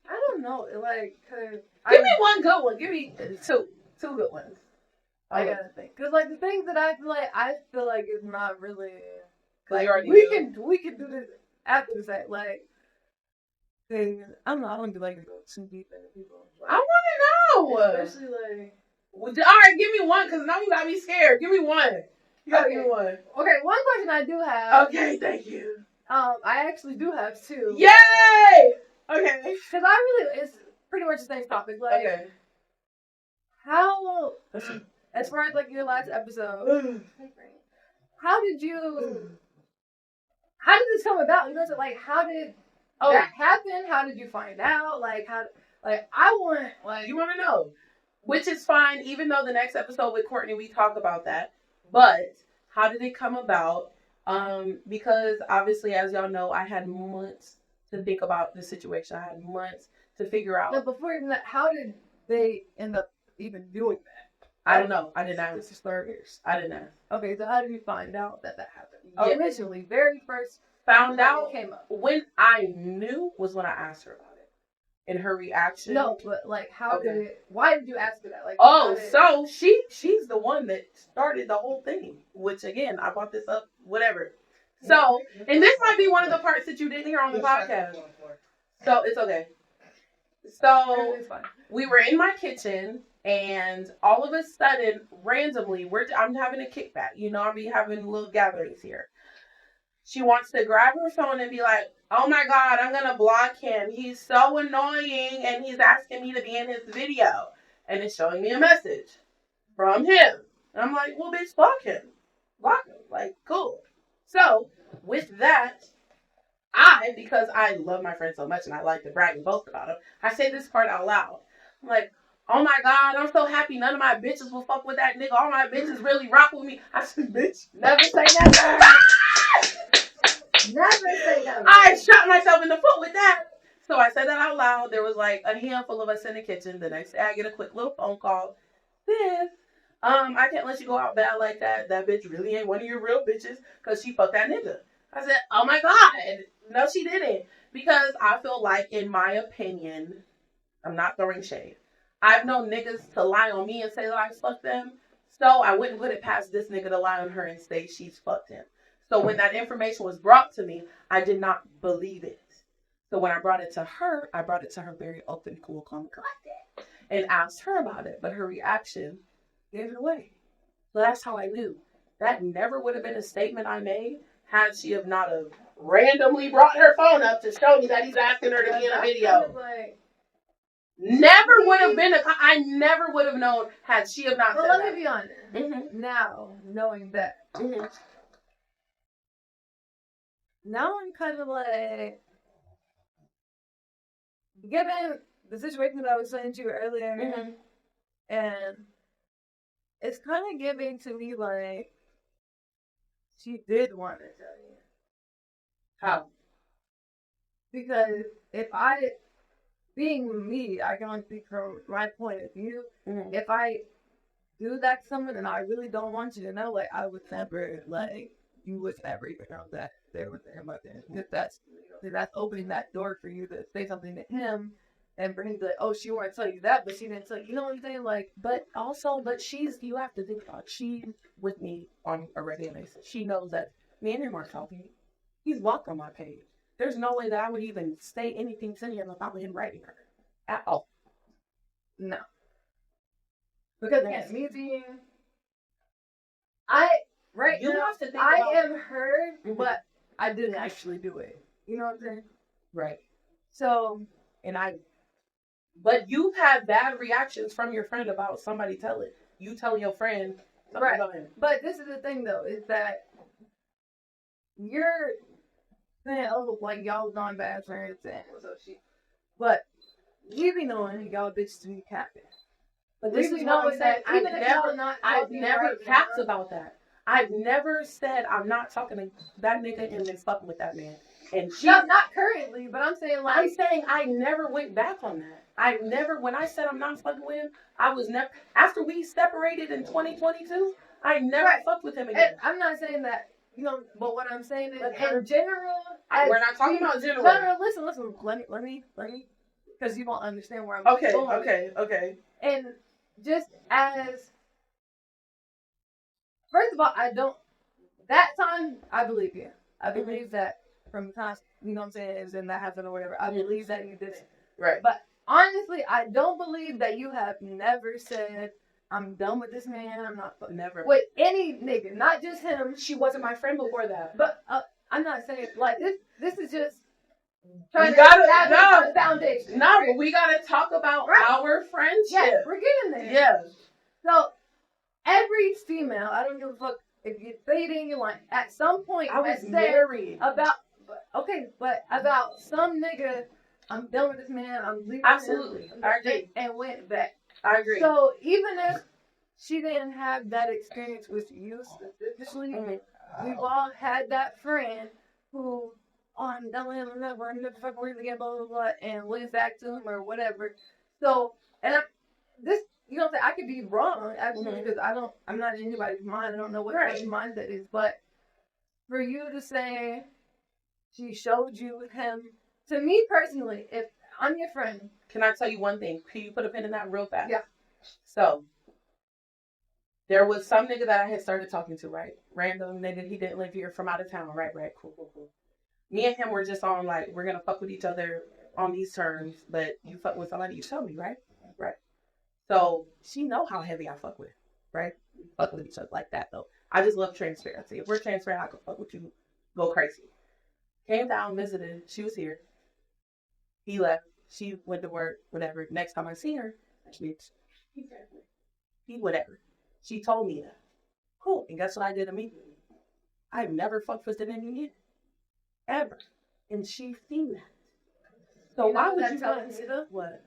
I don't know. Like,
give me one good one. Give me two good ones.
I gotta think. Cause like the things that I feel like it's not really. Like
we
can do this after the fact. Like, I don't do like to go too deep into people. Like,
I want to know.
Especially like.
All right, give me one, cause now you got me scared. Give me one. You gotta give me one.
Okay, one question I do have.
Okay, thank you.
I actually do have two.
Yay! Okay.
Cause it's pretty much the same topic. Like,
okay.
How, as far as like your last episode, how did this come about? You know, so like, how did that happen? How did you find out? Like, I want, like,
you want to know, which is fine. Even though the next episode with Courtney, we talk about that. But how did it come about? Because obviously, as y'all know, I had months to think about the situation. I had months to figure out.
But before even that, how did they end up even doing that?
I don't know. I didn't ask.
This is 3 years.
I didn't ask.
Okay, so how did you find out that happened?
Yeah.
Initially, very first
found out
came up.
When I knew was when I asked her about it. And her reaction.
No, but like, why did you ask her that? Like,
so she's the one that started the whole thing. Which again, I brought this up, whatever. So, and this might be one of the parts that you didn't hear on the podcast. So it's okay. So we were in my kitchen, and all of a sudden, randomly, I'm having a kickback. You know, I'll be having little gatherings here. She wants to grab her phone and be like, oh my God, I'm going to block him. He's so annoying and he's asking me to be in his video. And it's showing me a message from him. And I'm like, well, bitch, block him. Block him. Like, cool. So, with that, because I love my friend so much and I like to brag and boast about him, I say this part out loud. I'm like, oh my God, I'm so happy none of my bitches will fuck with that nigga. All my bitches really rock with me. I said, bitch,
Never say never. Never say never.
I shot myself in the foot with that. So I said that out loud. There was like a handful of us in the kitchen. The next day I get a quick little phone call. Sis, I can't let you go out bad like that. That bitch really ain't one of your real bitches because she fucked that nigga. I said, oh my God. No, she didn't. Because I feel like, in my opinion, I'm not throwing shade. I've known niggas to lie on me and say that I fucked them. So I wouldn't put it past this nigga to lie on her and say she's fucked him. So when that information was brought to me, I did not believe it. So when I brought it to her, I brought it to her very open, cool, calm, collected, and asked her about it. But her reaction gave it away. So that's how I knew. That never would have been a statement I made had she have not have randomly brought her phone up to show me that he's asking her to be in a video. Never would have been I never would have known had she have not said
let
that.
me be honest. Mm-hmm. Now, knowing that. Mm-hmm. Now I'm kind of like, given the situation that I was saying to you earlier, mm-hmm. and it's kind of giving to me like she did want to tell you.
How?
Because if being me, I can only speak from my point of view. Mm-hmm. If I do that to someone and I really don't want you to know, like, I would never, like, you would never even know that they were there about that. Because that's opening that door for you to say something to him and for him to be like, oh, she wanted to tell you that, but she didn't tell you. You know what I'm saying? Like, but you have to think about it. She's with me on a regular basis. She knows that me and him are talking. He's walked on my page. There's no way that I would even say anything to him about him writing her. At all. No. Because yes, me being I am hurt, mm-hmm. but I didn't actually do it. You know what I'm saying?
Right.
So,
but you've had bad reactions from your friend about somebody telling your friend
right. About him. But this is the thing though, is that you're saying, oh, like y'all non bad friends and so but you be knowing y'all bitches to be capping.
But this is what I'm saying. I've never capped about that. I've never said I'm not talking to that nigga and then fucking with that man. And
not currently, but I'm saying
I never went back on that. When I said I'm not fucking with him, I was never, after we separated in 2022, I never fucked with him again.
And I'm not saying that, you know, but what I'm saying is, in general,
we're not talking about general.
No, listen, let me, because you won't understand where I'm going.
Okay.
And just as, first of all, that time, I believe you. I believe that from the time, you know what I'm saying, is in that happened or whatever, I believe that you did it.
Right.
But honestly, I don't believe that you have never said, I'm done with this man, I'm not
never
with any nigga, not just him.
She wasn't my friend before that.
But I'm not saying, like, this is just
trying to establish
the foundation.
No, but we gotta talk about our friendship.
Yes, we're getting there.
Yes.
So, every female, I don't give a fuck if you're dating, you're like, at some point,
I was married.
About some nigga, I'm done with this man, I'm leaving.
Absolutely. I agree.
And went back.
I agree.
So, even if she didn't have that experience with you specifically, we've all had that friend who, I'm done with him, we're never fucking working again, blah, blah, blah, and went back to him or whatever. So, you know what I'm saying? I could be wrong, actually, because I'm not in anybody's mind. I don't know what anybody's mindset is. But for you to say she showed you him, to me personally, if I'm your friend.
Can I tell you one thing? Can you put a pin in that real fast?
Yeah.
So, there was some nigga that I had started talking to, right? Random nigga, he didn't live here, from out of town, right? Cool. Me and him were just on, like, we're gonna fuck with each other on these terms, but you fuck with somebody, you tell me, right? Right. So, she know how heavy I fuck with, right? Fuck with each other like that, though. I just love transparency. If we're transparent, I can fuck with you, go crazy. Came down, visited, she was here. He left, she went to work, whatever. Next time I see her, he whatever. She told me that. Cool. And guess what I did immediately? I've never fucked with an Indian. Ever. And she's seen that. So why would you tell me what?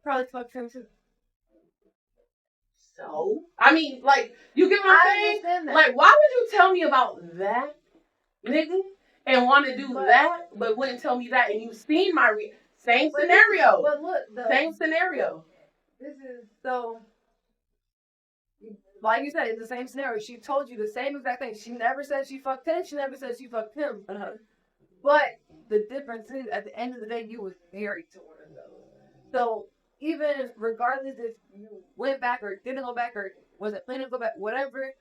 probably fucked him too.
So, I mean, like, you get what I'm saying?
Understand that.
Like, why would you tell me about that, nigga, and want to do that, but wouldn't tell me that? And you've seen my same scenario.
But look,
same scenario.
This is so. Like you said, it's the same scenario. She told you the same exact thing. She never said she fucked him. She never said she fucked him. But the difference is, at the end of the day, you was married to one of those. So even regardless if you went back or didn't go back or wasn't planning to go back, whatever,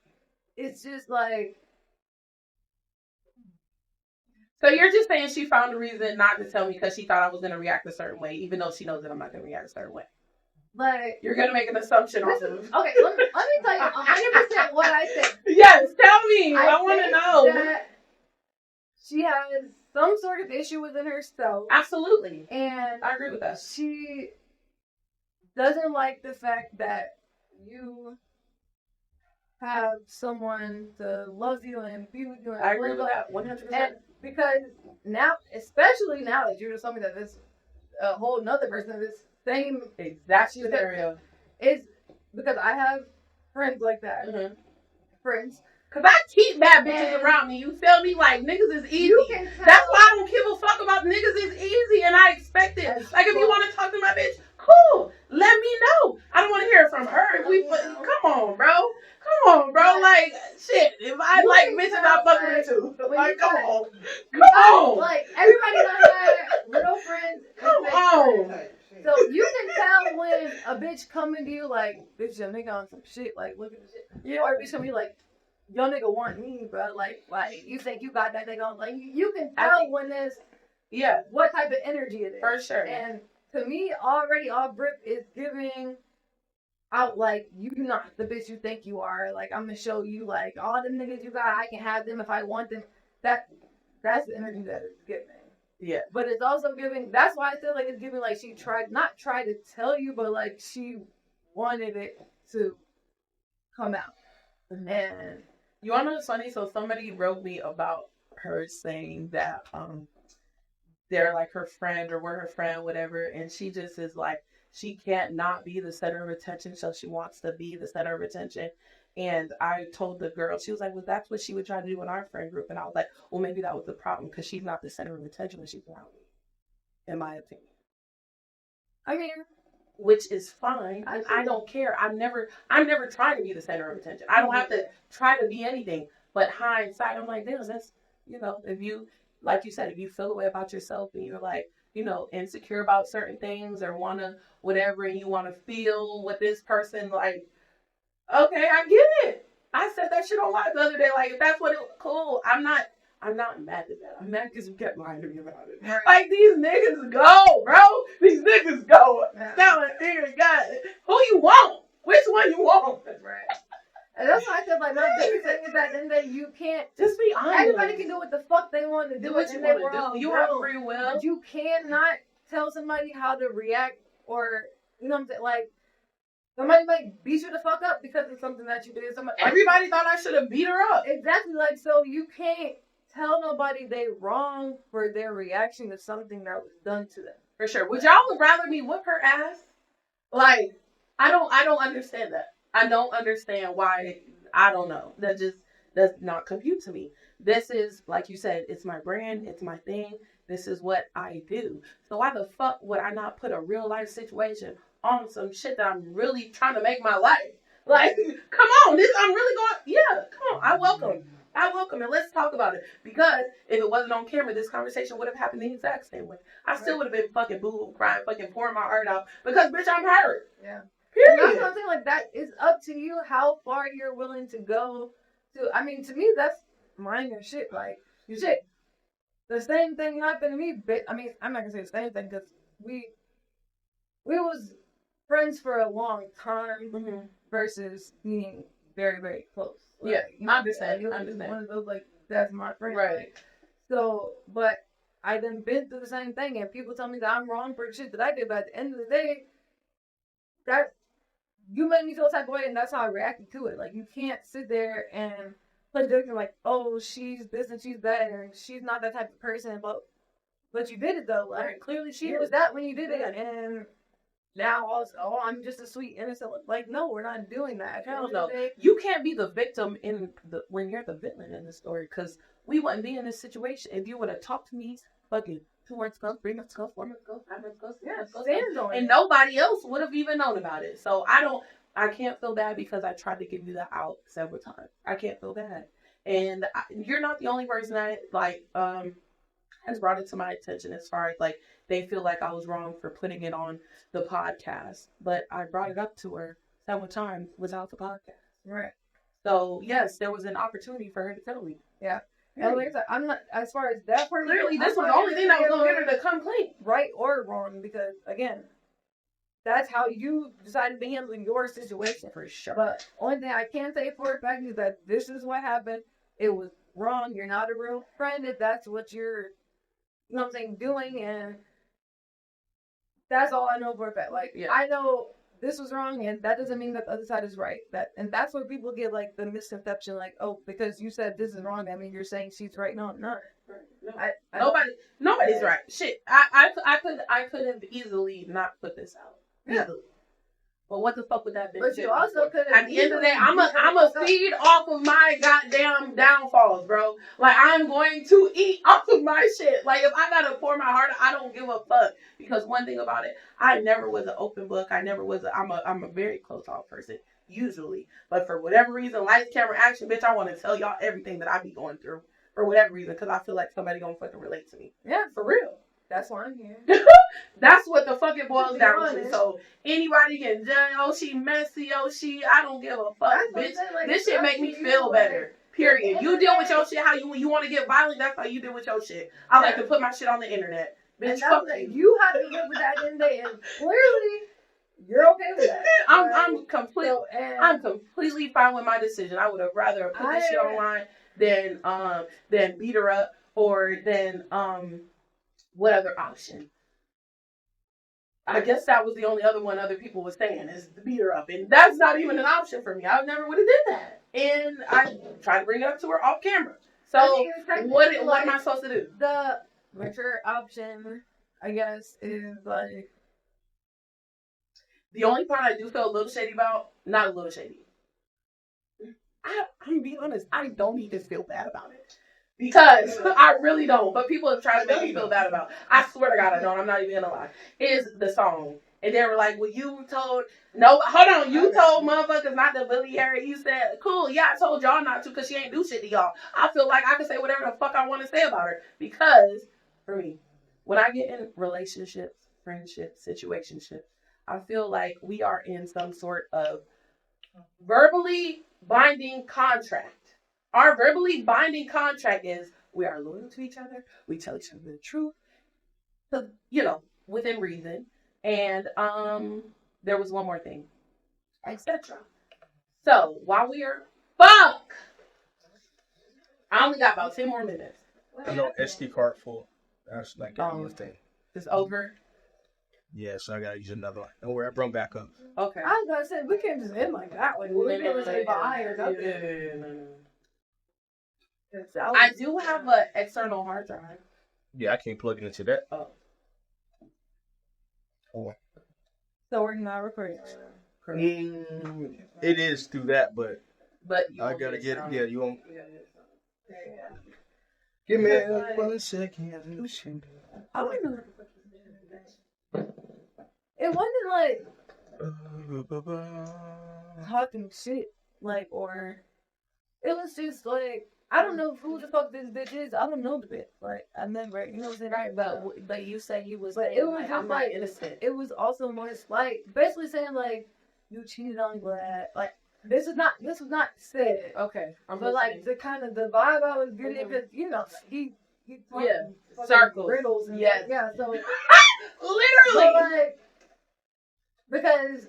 it's just like.
So you're just saying she found a reason not to tell me because she thought I was going to react a certain way, even though she knows that I'm not going to react a certain way.
Like,
you're going to make an assumption off of.
Okay, let me tell you 100% what I said.
Yes, tell me. I want to know.
That she has some sort of issue within herself.
Absolutely.
And
I agree with that.
She doesn't like the fact that you have someone that loves you and be with you.
I agree with that 100%.
And because now, especially now that you just told me that this a whole nother person, this same
exact scenario,
is because I have friends like that.
Mm-hmm.
Friends.
Because I keep bad bitches around me. You feel me? Like, niggas is easy. That's why I don't give a fuck about niggas is easy, and I expect it. Like, if you want to talk to my bitch, cool. Let me know. I don't want to hear it from her. Come on, bro. Come on, bro. Like, shit. If I like bitches, I fuck with her too. Like, come on. Come on.
Like, everybody done had little friends.
Come on.
So you can tell when a bitch coming to you like, bitch, your nigga on some shit. Like, look at the shit.
Yeah.
Or a bitch gonna be like, your nigga want me, bro. Like you think you got that nigga on. Like, you can tell when there's, what type of energy it is.
For sure.
And to me, already, all Brip is giving out, like, you not the bitch you think you are. Like, I'm gonna show you, like, all them niggas you got, I can have them if I want them. That's the energy that it's giving.
Yeah.
But it's also giving, that's why I feel like it's giving, like, she not tried to tell you, but, like, she wanted it to come out. And
you wanna know what's funny? So somebody wrote me about her saying that they're like her friend or we're her friend, whatever, and she just is like, she can't not be the center of attention, so she wants to be the center of attention. And I told the girl, she was like, well, that's what she would try to do in our friend group. And I was like, well, maybe that was the problem, because she's not the center of attention when she's around me, in my opinion.
I mean,
which is fine. I don't care. I'm never trying to be the center of attention. I don't have to try to be anything. But hindsight, I'm like, damn, that's, if you, like you said, if you feel the way about yourself and you're like, insecure about certain things or want to whatever, and you want to feel what this person, like, okay, I get it. I said that shit on live the other day. Like, if that's what cool. I'm not mad at that. I'm mad because you kept lying to me about it. Right. Like, these niggas go, bro. These niggas go. Now, God, who you want? Which one you want?
Right. And that's why I said, like, no, the thing is that then you can't
just be honest.
Everybody can do what the fuck they want to do.
What you want to do. You have free will.
But you cannot tell somebody how to react, or what I'm saying, like, somebody might beat you the fuck up because of something that you did.
Everybody thought I should have beat her up.
Exactly. Like, so you can't tell nobody they wrong for their reaction to something that was done to them.
For sure. Would y'all rather me whip her ass? Like, I don't understand that. I don't understand why. I don't know. That just does not compute to me. This is, like you said, it's my brand. It's my thing. This is what I do. So why the fuck would I not put a real life situation on some shit that I'm really trying to make my life? Like, come on. I'm really going, come on. I welcome it. Let's talk about it. Because if it wasn't on camera, this conversation would have happened the exact same way. I still would have been fucking boo-hoo crying, fucking pouring my heart out. Because, bitch, I'm hurt.
Yeah.
Period.
And that's something like that. It's up to you how far you're willing to go. To me, that's minor shit. Like, shit. The same thing happened to me. I mean, I'm not gonna say the same thing because we was friends for a long time versus being very, very close. Like,
I understand.
One of those, like, that's my friend.
Right.
Like, so, but I done been through the same thing, and people tell me that I'm wrong for the shit that I did. But at the end of the day, that you made me feel type of way, and that's how I reacted to it. Like, you can't sit there and play joking like, oh, she's this and she's that, and she's not that type of person. But you did it though. Like, clearly she was that when you did it, and now also, oh, I'm just a sweet innocent. Like, no, we're not doing that.
Hell no. You can't be the victim when you're the villain in the story, because we wouldn't be in this situation if you would have talked to me fucking 2 months ago, 3 months ago, 4 months ago, 5 months ago, 6 months ago, and nobody else would have even known about it. So I can't feel bad because I tried to give you the out several times. I can't feel bad. And you're not the only person that has brought it to my attention as far as like they feel like I was wrong for putting it on the podcast, but I brought it up to her several times without the podcast.
Right.
So yes, there was an opportunity for her to tell me.
Yeah. And like I said, I'm not, as far as that part.
Clearly, this was the only thing that was going to get her to come clean.
Right or wrong, because again, that's how you decide to be handling your situation.
For sure.
But only thing I can say for a fact is that this is what happened. It was wrong. You're not a real friend if that's what you're, you know what I'm saying, doing. And that's all I know for a fact. Like, yeah. I know this was wrong, and that doesn't mean that the other side is right. And that's where people get, like, the misconception, like, oh, because you said this is wrong, I mean, you're saying she's right. No, no.
No. Nobody's right. Shit. I could have easily not put this out.
Yeah.
But what the fuck would that be?
But you also could have.
At the end of the day, I'm a feed off of my goddamn downfalls, bro. Like, I'm going to eat off of my shit. Like, if I gotta pour my heart out, I don't give a fuck. Because one thing about it, I never was an open book. I'm a very closed off person, usually. But for whatever reason, lights, camera, action, bitch, I want to tell y'all everything that I be going through. For whatever reason, because I feel like somebody gonna fucking relate to me.
Yeah,
for real.
That's why I'm here.
That's what the fuck it boils down to. So anybody can judge, oh, she messy, oh, I don't give a fuck, bitch. Like, this shit make me feel better. Period. You deal with your shit how you want to get violent, that's how you deal with your shit. I like to put my shit on the internet. Bitch, fuck
you have to live with that in there, and clearly you're okay with that.
I'm completely fine with my decision. I would have rather put this shit online than beat her up or than what other option? I guess that was the only other one other people were saying is to beat her up. And that's not even an option for me. I never would have did that. And I tried to bring it up to her off camera. So what am I supposed to do?
The mature option, I guess, is like...
The only part I do feel a little shady about, not a little shady. I'm being honest, I don't even feel bad about it. Because I really don't. But people have tried to make me feel bad about it. I swear to God I don't. I'm not even gonna lie. Is the song. And they were like, well, you told... No, hold on. You told motherfuckers not to bully her. You said, cool, yeah, I told y'all not to because she ain't do shit to y'all. I feel like I can say whatever the fuck I want to say about her. Because, for me, when I get in relationships, friendships, situationships, I feel like we are in some sort of verbally binding contract. Our verbally binding contract is we are loyal to each other. We tell each other the truth, within reason. And there was one more thing, etc. So while we are I only got about 10 more minutes.
No SD card full. That's like the thing.
It's over.
Yeah, so I gotta use another one. Don't worry, I brought back up.
Okay. I was gonna say we can't just end like that. Like we can't say bye or nothing.
I do have an external hard drive.
Yeah, I can't plug it into that.
Oh.
So we're not recording.
It is through that, but
I
gotta get it. Yeah, you won't. Give me 1 second.
I don't know. It wasn't like talking shit, like, or it was just like, I don't know who the fuck this bitch is. I don't know the bitch. Like, I never, you know what I'm saying? Right, but you say he was, but it was just like innocent. It was also more like basically saying like you cheated on me, like this was not said.
Okay,
but like the kind of the vibe I was getting, because he
circles,
riddles, and so
literally,
like, because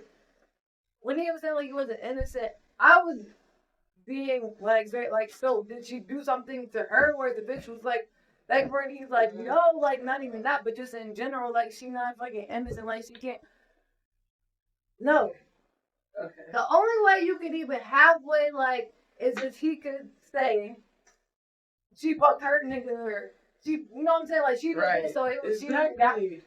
when he was saying like he wasn't innocent, I was being like very like, so did she do something to her where the bitch was like where he's like, no, like not even that, but just in general, like she not fucking innocent, like she can't. No. Okay. The only way you could even halfway like is if he could say she fucked her nigga, or she, you know what I'm saying, like she
right.
So it was
she exactly.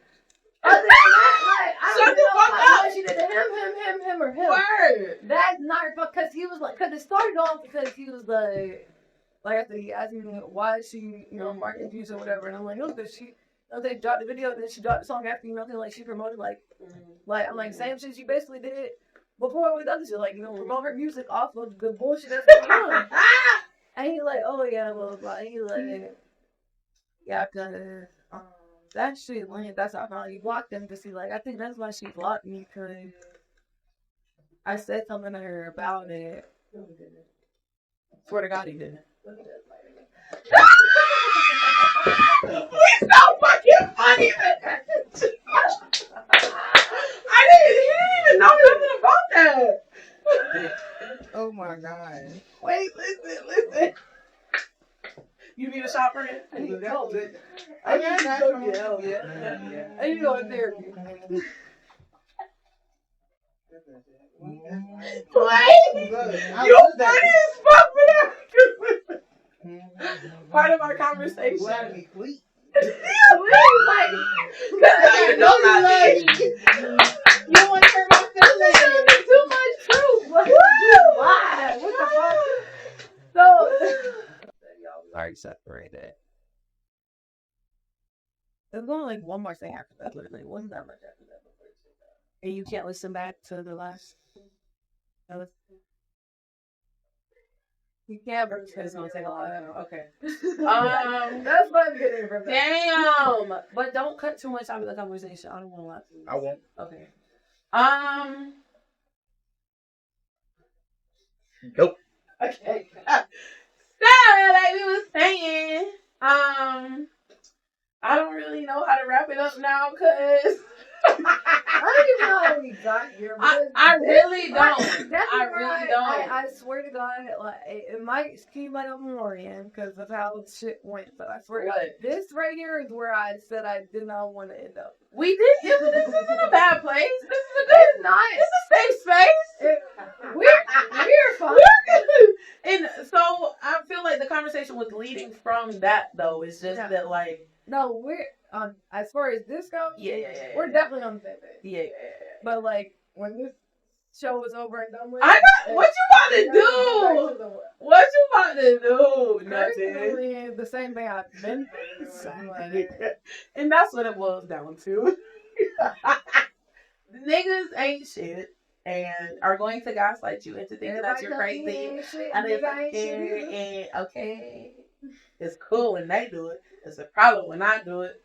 Shut the fuck up.
She did him, or him.
Word.
That's not because he was like, because it started off because he was like after he asked me why is she, marketing views or whatever, and I'm like, no, because she, they dropped the video, and then she dropped the song after, like she promoted, like I'm like, same shit she basically did before with other shit, like, promote her music off of the bullshit that's going on. And he like, oh yeah, blah, blah, blah. And he like, yeah, cause that shit, like, that's how I finally blocked him to see, like, I think that's why she blocked me, cause I said something to her about it. Swear to God, he didn't.
Please don't fucking funny. I didn't even know nothing about that.
Oh my God.
Wait, listen. You need a shot for it?
I need help. I need help. Yeah. I need to go to therapy.
Wait! You funny as fuck for that! Part of our conversation.
Like,
you know my
you want to hear my feelings? Too much truth. What the fuck? So, y'all already separated. There's going like one more thing after that. Literally, it wasn't that much after that. And you can't listen back to the last. You can't because it's gonna take a lot. Okay. That's what I'm getting from that.
Damn.
But don't cut too much out of the conversation. I don't want to laugh.
I won't.
Okay.
Nope.
Okay. So, like we was saying, I don't really know how to wrap it up now, cause
I don't even know how we got here.
I really don't.
I
really don't.
I swear to God, like it might keep my DeLorean because of how shit went. But I swear to God, this right here is where I said I did not want to end up.
We did. This isn't a bad place. This is a good.
Not.
This is a safe space.
We're fine.
And so I feel like the conversation was leading from that, though. It's just that, like,
no, we're as far as this goes, we're definitely on the same page.
Yeah.
But like when this show was over and done with,
I know what you about to do. What you about to do?
Nothing. The same thing I've been through.
And that's what it boils down to. The niggas ain't shit and are going to gaslight you into thinking that you're crazy. And it's okay. And okay, it's cool when they do it. It's a problem when I do it.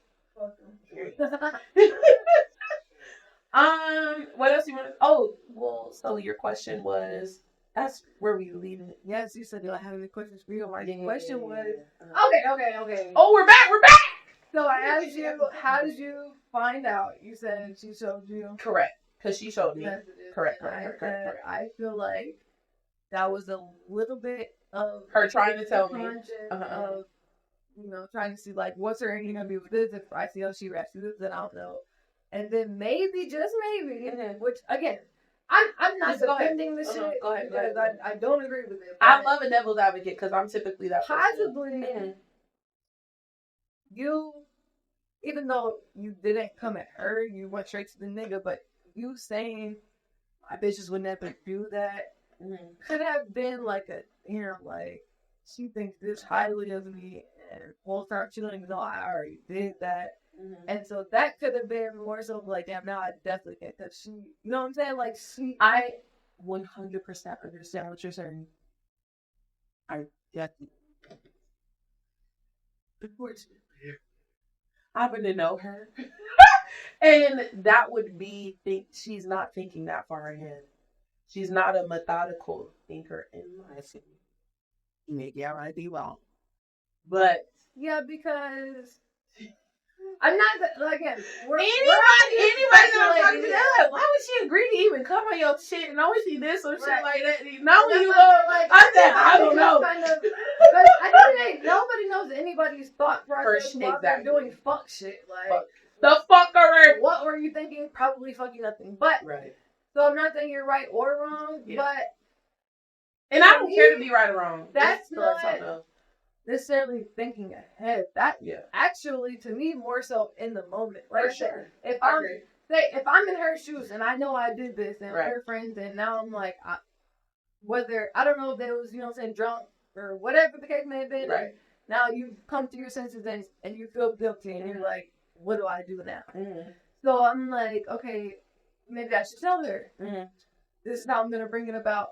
What else you want to? Oh, well, so your question was, that's where we leave it.
Yes, you said, do I have any questions for you? My question was, okay.
Oh, we're back.
So I asked you, how did you find out? You said she showed you.
Correct, because she showed me.
Correct.
I
I feel like that was a little bit of
her trying to tell me.
Of, trying to see, like, what's her energy going to be with this? If I see how she reacts to this, then I don't know. And then maybe, just maybe, which, again, I'm not defending this shit.
Go ahead.
Because I don't agree with it.
I love a devil's advocate because I'm typically that person.
Possibly, you, even though you didn't come at her, you went straight to the nigga, but you saying, my bitches would never do that, could have been like like, she thinks this highly of me, and won't start chilling, no, I already did that. And so that could have been more so like, damn, now I definitely get that she, you know what I'm saying? Like, I 100% understand what you're saying. I definitely.
Unfortunately, I happen to know her. And that would be, she's not thinking that far ahead. She's not a methodical thinker, in my opinion.
Maybe I might be wrong.
But
yeah, because I'm not, again,
anybody that I'm talking to, why would she agree to even come on your shit and always see this or shit like that? Now when you go, like, I don't know.
Kind of, but I think nobody knows anybody's thought process while they're doing fuck shit. Like,
the fuckery.
What were you thinking? Probably fucking nothing. But, so I'm not saying you're right or wrong, but.
And I don't care to be right or wrong.
That's not. necessarily thinking ahead. That actually, to me, more so in the moment. Like,
For sure.
If I'm in her shoes and I know I did this and we're friends, and now I'm like, whether I don't know if they was, you know what I'm saying, drunk or whatever the case may have been.
Right.
Now you come to your senses and you feel guilty and you're like, what do I do now?
Mm-hmm.
So I'm like, okay, maybe I should tell her.
Mm-hmm.
This is how I'm gonna bring it about.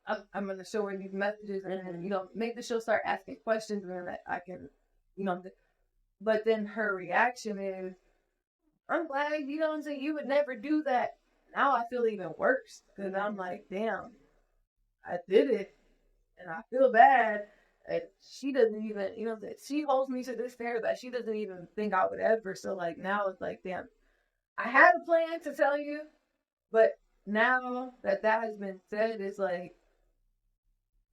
I'm gonna show her these messages, and maybe she'll start asking questions, and that I can, But then her reaction is, "I'm glad you know what I'm saying. You would never do that." Now I feel even worse because I'm like, damn, I did it, and I feel bad. And she doesn't even, she holds me to this standard that she doesn't even think I would ever. So like now it's like, damn, I had a plan to tell you, but now that has been said, it's like,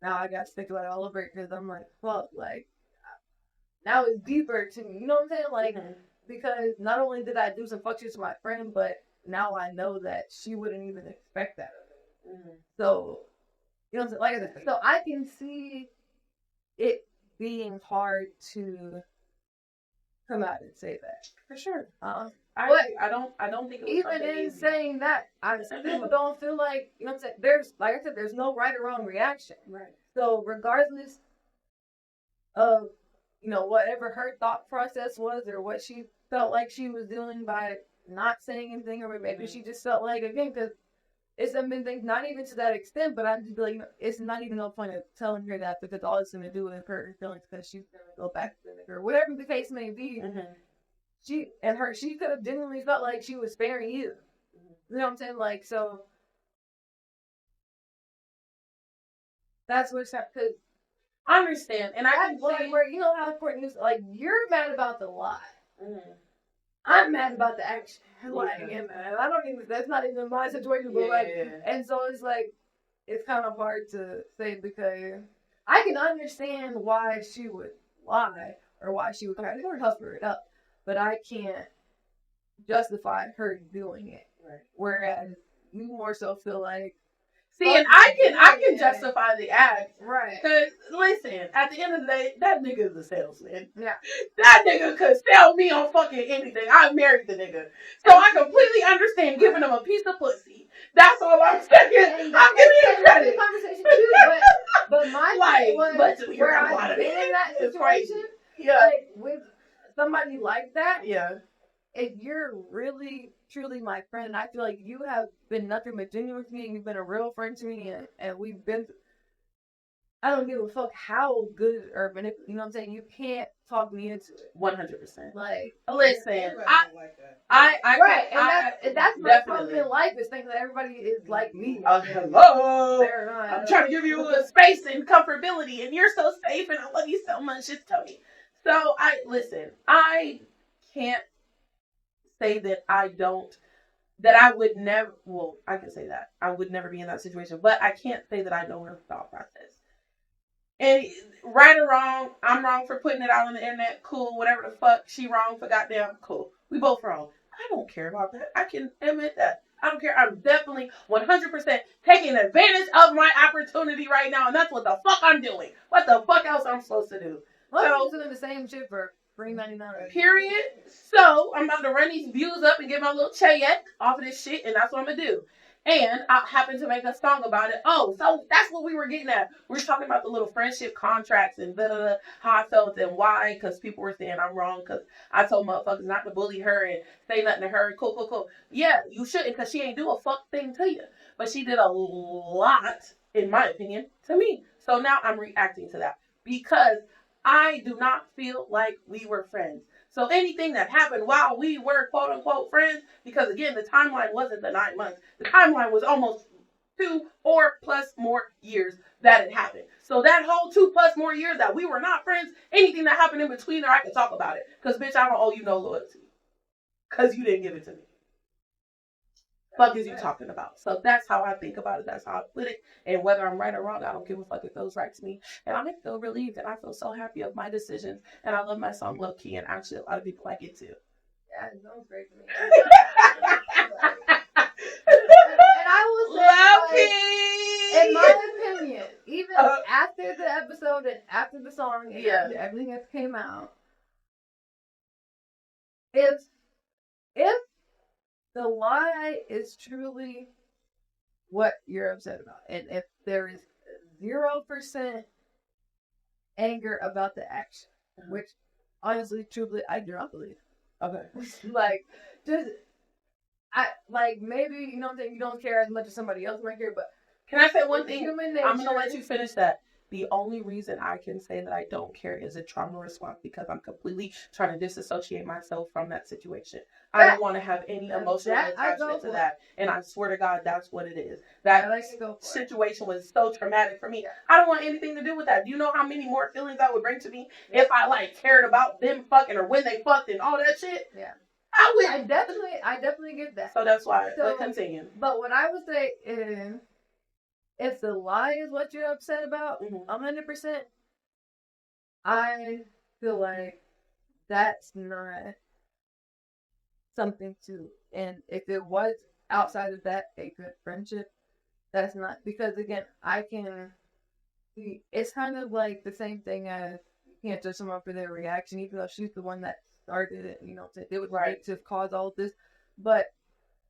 now I got to think about it all over because I'm like, fuck, like, now it's deeper to me. You know what I'm saying? Like, because not only did I do some fuck shit to my friend, but now I know that she wouldn't even expect that of me. So, you know what I'm saying? Like I said, so I can see it being hard to come out and say that.
For sure.
I
don't think it was
even in
easy.
saying that, I still don't feel like, you know what I'm saying, there's no right or wrong reaction.
Right.
So regardless of, whatever her thought process was or what she felt like she was doing by not saying anything, or maybe she just felt like, again, because it's been things, not even to that extent, but I'd just be like, it's not even no point of telling her that because all it's going to do is hurt her feelings because she's going to go back to the nigga or whatever the case may be. She could have genuinely felt like she was sparing you. You know what I'm saying? Like, so that's what's happening. Because
I understand, and I can see
where you know how important is. Like, you're mad about the lie. I'm mad about the action. Like, I don't even. That's not even my situation. But like, and so it's like, it's kind of hard to say because I can understand why she would lie or why she would try to cover it up. But I can't justify her doing it.
Right.
Whereas you more so feel like,
see, and I can justify the act.
Right.
Because, listen, at the end of the day, that nigga is a salesman.
Yeah.
That nigga could sell me on fucking anything. I married the nigga. So I completely understand giving him a piece of pussy. That's all I'm saying. I'm giving you credit.
Conversation too, but my thing was where I've been in that situation, like, with somebody like that, if you're really, truly my friend, I feel like you have been nothing but genuine with me, and you've been a real friend to me, and we've been, I don't give a fuck how good or manipulative, you know what I'm saying? You can't talk me into it.
100%.
Like,
listen,
that's my problem in life, is thinking that everybody is like me.
Hello. I'm trying to give you a space and comfortability, and you're so safe, and I love you so much. Just tell me. So I can't say that I would never, well, I can say that. I would never be in that situation, but I can't say that I know her thought process. And right or wrong, I'm wrong for putting it out on the internet, cool, whatever the fuck, she wrong for goddamn, cool. We both wrong. I don't care about that. I can admit that. I don't care. I'm definitely 100% taking advantage of my opportunity right now, and that's what the fuck I'm doing. What the fuck else I'm supposed to do?
I'm doing the same shit for $3.99.
Period. So I'm about to run these views up and get my little check off of this shit, and that's what I'm gonna do. And I happen to make a song about it. Oh, so that's what we were getting at. We were talking about the little friendship contracts and how I felt and why, because people were saying I'm wrong because I told motherfuckers not to bully her and say nothing to her. Cool. Yeah, you shouldn't, because she ain't do a fuck thing to you. But she did a lot, in my opinion, to me. So now I'm reacting to that because I do not feel like we were friends. So anything that happened while we were quote unquote friends, because again, the timeline wasn't the 9 months. The timeline was almost 2 or plus more years that it happened. So that whole 2 plus more years that we were not friends, anything that happened in between there, I can talk about it. Because bitch, I don't owe you no loyalty. Because you didn't give it to me. Fuck is you talking about? So that's how I think about it. That's how I put it. And whether I'm right or wrong, I don't give a fuck. It feels right to me. And I feel relieved and I feel so happy of my decisions. And I love my song Low Key. And actually, a lot of people like it too.
Yeah, it sounds great to me. And I will say,
Low Key!
in my opinion, even after the episode and after the song and
Yeah.
after everything that came out, if the lie is truly what you're upset about, and if there is 0% anger about the action, which honestly, truly, I do not believe.
Okay.
Like, just maybe you don't think you don't care as much as somebody else might care, but
can I say one thing?
human
I'm
nature.
gonna let you finish that. The only reason I can say that I don't care is a trauma response because I'm completely trying to disassociate myself from that situation. I don't want to have any emotional attachment to that. And I swear to God, that's what it is. That situation was so traumatic for me. I don't want anything to do with that. Do you know how many more feelings that would bring to me if I cared about them fucking or when they fucked and all that shit?
Yeah.
I
definitely get that.
So that's why. Let's continue.
But what I would say is, if the lie is what you're upset about, 100%, I feel like that's not something to. And if it was outside of that a good friendship, that's not, because again, I can. It's kind of like the same thing as you can't judge someone for their reaction, even though she's the one that started it. You know, it was right to cause all this, but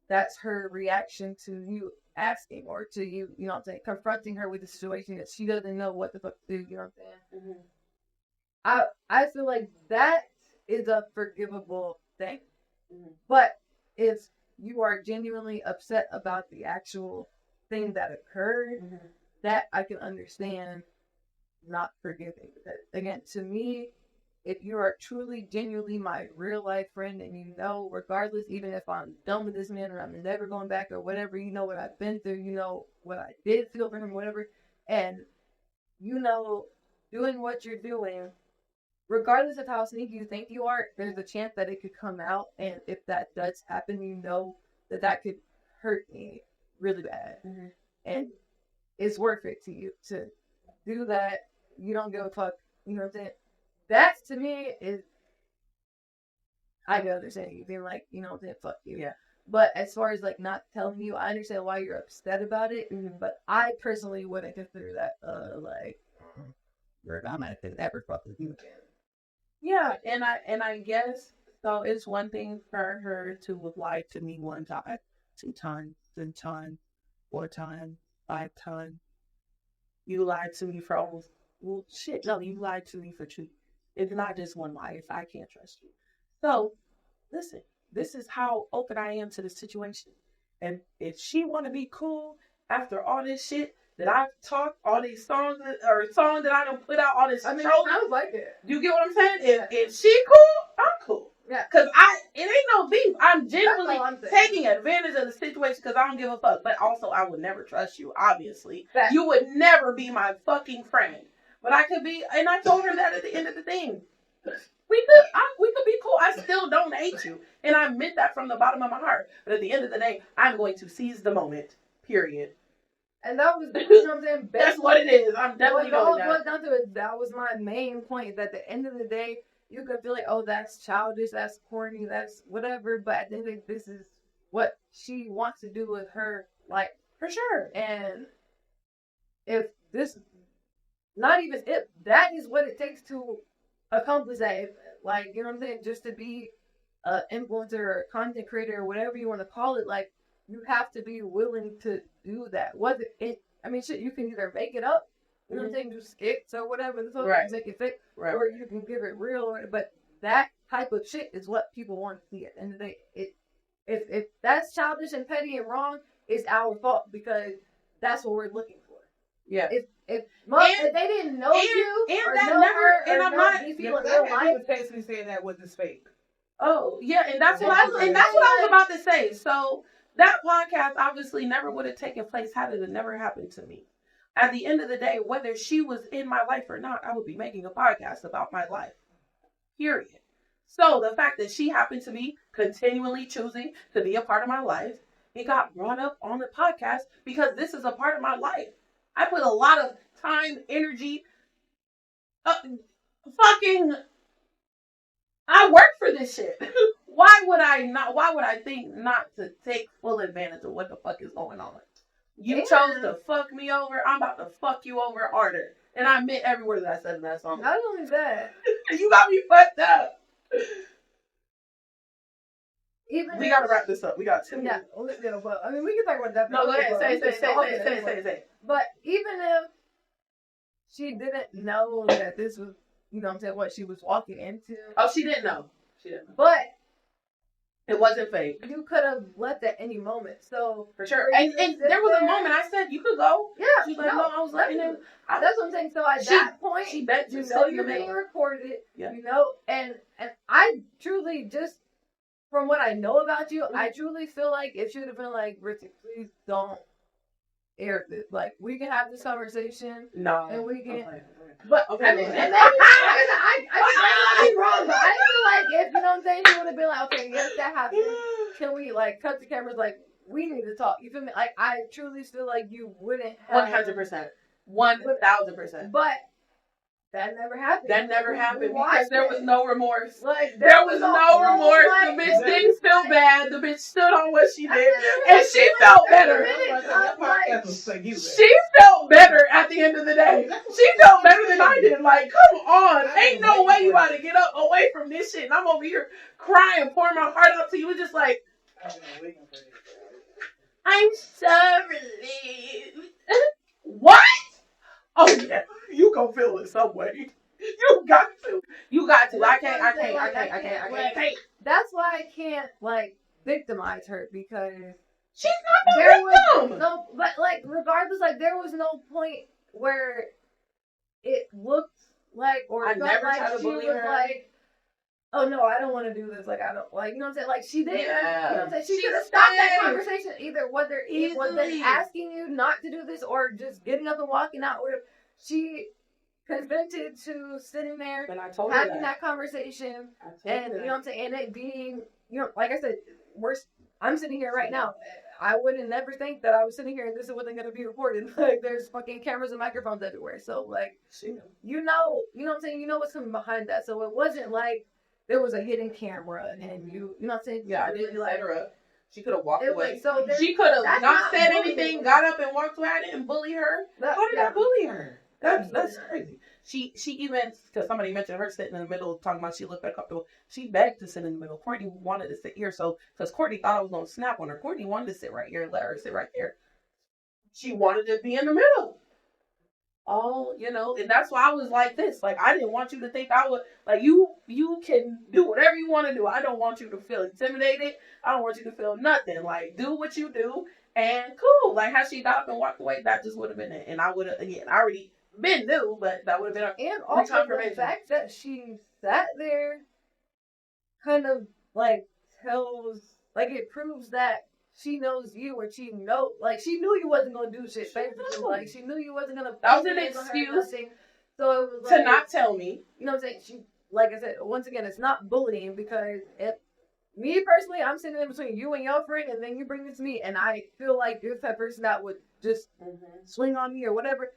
that's her reaction to you asking, or to you, you know what I'm saying, confronting her with the situation that she doesn't know what the fuck to do, you know what I'm saying? I feel like that is a forgivable thing. But if you are genuinely upset about the actual thing that occurred, that I can understand not forgiving. Because, again, to me, if you are truly, genuinely my real life friend, and you know, regardless, even if I'm done with this man or I'm never going back or whatever, you know what I've been through, you know what I did feel for him, whatever, and you know, doing what you're doing, regardless of how sneaky you think you are, there's a chance that it could come out, and if that does happen, you know that could hurt me really bad, and it's worth it to you to do that. You don't give a fuck, you know what I'm saying? That, to me, is, I can understand you being like, you know, then fuck you. Yeah. But as far as, not telling you, I understand why you're upset about it, but I personally wouldn't consider that, I'm not going to ever fuck with you again.
Yeah, and I guess, so it's one thing for her to have lied to me one time, 2 times, 3 times, 4 times, 5 times. You lied to me for almost, well, shit, no, you lied to me for 2. It's not just one lie. If I can't trust you. So, listen, this is how open I am to the situation. And if she want to be cool after all this shit that I've talked, all these songs that I done put out, all this
I would like it.
You get what I'm saying? If she cool, I'm cool.
Yeah.
Because it ain't no beef. I'm genuinely taking advantage of the situation because I don't give a fuck. But also, I would never trust you, obviously. You would never be my fucking friend. But I could be, and I told her that at the end of the thing. We could be cool. I still don't hate you. And I meant that from the bottom of my heart. But at the end of the day, I'm going to seize the moment. Period.
And that was, you know what I'm saying?
That's what it is. I'm definitely doing that.
Down to it, that was my main point. That at the end of the day, you could feel like, oh, that's childish, that's corny, that's whatever. But I think this is what she wants to do with her life. For sure. And if this, not even if, that is what it takes to accomplish that. You know what I'm saying? Just to be an influencer or a content creator or whatever you want to call it, you have to be willing to do that. Shit, you can either make it up, you know what I'm saying, do skits or whatever, make it fake, or you can give it real, but that type of shit is what people want to see at the end of the day. If that's childish and petty and wrong, it's our fault because that's what we're looking for.
Yeah.
If they didn't know you, or know her, and I'm not
basically saying that was this fake.
Oh yeah, and that's what I was about to say. So that podcast obviously never would have taken place had it never happened to me. At the end of the day, whether she was in my life or not, I would be making a podcast about my life. Period. So the fact that she happened to be continually choosing to be a part of my life, it got brought up on the podcast because this is a part of my life. I put a lot of time, energy, I work for this shit. Why would I think not to take full advantage of what the fuck is going on? You chose to fuck me over, I'm about to fuck you over harder. And I meant every word that I said in that song.
Not only that,
You got me fucked up.
even
We gotta wrap this up. We got 2
yeah,
minutes.
but I mean, we can talk about that.
No, go ahead.
but
Say
we can talk about it.
it.
But even if she didn't know that this was, you know what I'm saying, what she was walking into.
Oh, she didn't know.
But
It wasn't fake.
you could have left at any moment. So
For sure. And there was a moment I said, you could go.
yeah,
She's like, no, I was letting him.
That's what I'm saying. So at
She-
that point,
She bet
you
you
know
sit in the
you're being
middle.
recorded.
Yeah.
You know, and I truly just from what I know about you, I truly feel like it should have been like, Ritzy, please don't air this. Like, we can have this conversation.
No.
And we can.
Okay.
But
Okay,
I mean,
well.
and maybe I might be wrong, but I feel like if you know what I'm saying, you would have been like, okay, yes, that happened. Can we like cut the cameras? Like, we need to talk. You feel me? Like, I truly feel like you wouldn't have
100%. 1,000%.
But that never happened.
That never happened
Why?
because there was no remorse.
Like,
There was no remorse.
like,
The bitch didn't feel bad. The bitch stood on what she did. And she felt better. She felt better at the end of the day. She felt better than I did. Like, come on. Ain't no way you about to get up away from this shit. And I'm over here crying, pouring my heart out to you. It's just like, I'm sorry. What? Oh, yeah. You gonna feel it some way. You got to. I can't.
That's why I can't like victimize her because
She's not the
there was
victim.
no, but like regardless, like there was no point where it looked like or
I
felt
never
like
tried to
she
bully
was
her.
like, oh no, I don't want to do this. Like I don't like, you know what I'm saying? Like she didn't.
Yeah.
You know what I'm saying? She
She
could have stopped that
stayed.
conversation either whether it was them
Easily.
asking you not to do this or just getting up and walking out. Or she consented to sitting there
And I told her
having
that.
that conversation.
I told
And
her
you
that.
know what I'm saying, and it being, you know, like I said, I'm sitting here right now. I wouldn't never think that I was sitting here and this wasn't gonna be recorded. Like there's fucking cameras and microphones everywhere. So like you know what I'm saying, you know what's coming behind that. So it wasn't like there was a hidden camera and you know what I'm saying?
Yeah, I didn't set her up. She could have walked
It
away.
was, so
She could have
that's
not
not
said
bullying.
anything, got up and walked away. I didn't bully her. How did I bully her? That's crazy. She even, because somebody mentioned her sitting in the middle talking about she looked back up. She begged to sit in the middle. Courtney wanted to sit here, so because Courtney thought I was going to snap on her. Courtney wanted to sit right here and let her sit right there. She wanted to be in the middle. Oh, you know, and that's why I was like this. Like, I didn't want you to think I would, like, you can do whatever you want to do. I don't want you to feel intimidated. I don't want you to feel nothing. Like, do what you do, and cool. Like, how she got up and walked away, that just would have been it. And I would have, again, I already been new, but that would have been
and also the
confirmation.
fact that she sat there kind of like tells, like it proves that she knows you, or she knew you wasn't gonna do shit. Basically, like she knew you wasn't gonna.
That was an excuse
So it was
to
like,
not tell me.
You know what I'm saying? She, like I said, once again, it's not bullying because me personally, I'm sitting in between you and your friend, and then you bring this to me, and I feel like you're the type of person that would just swing on me or whatever.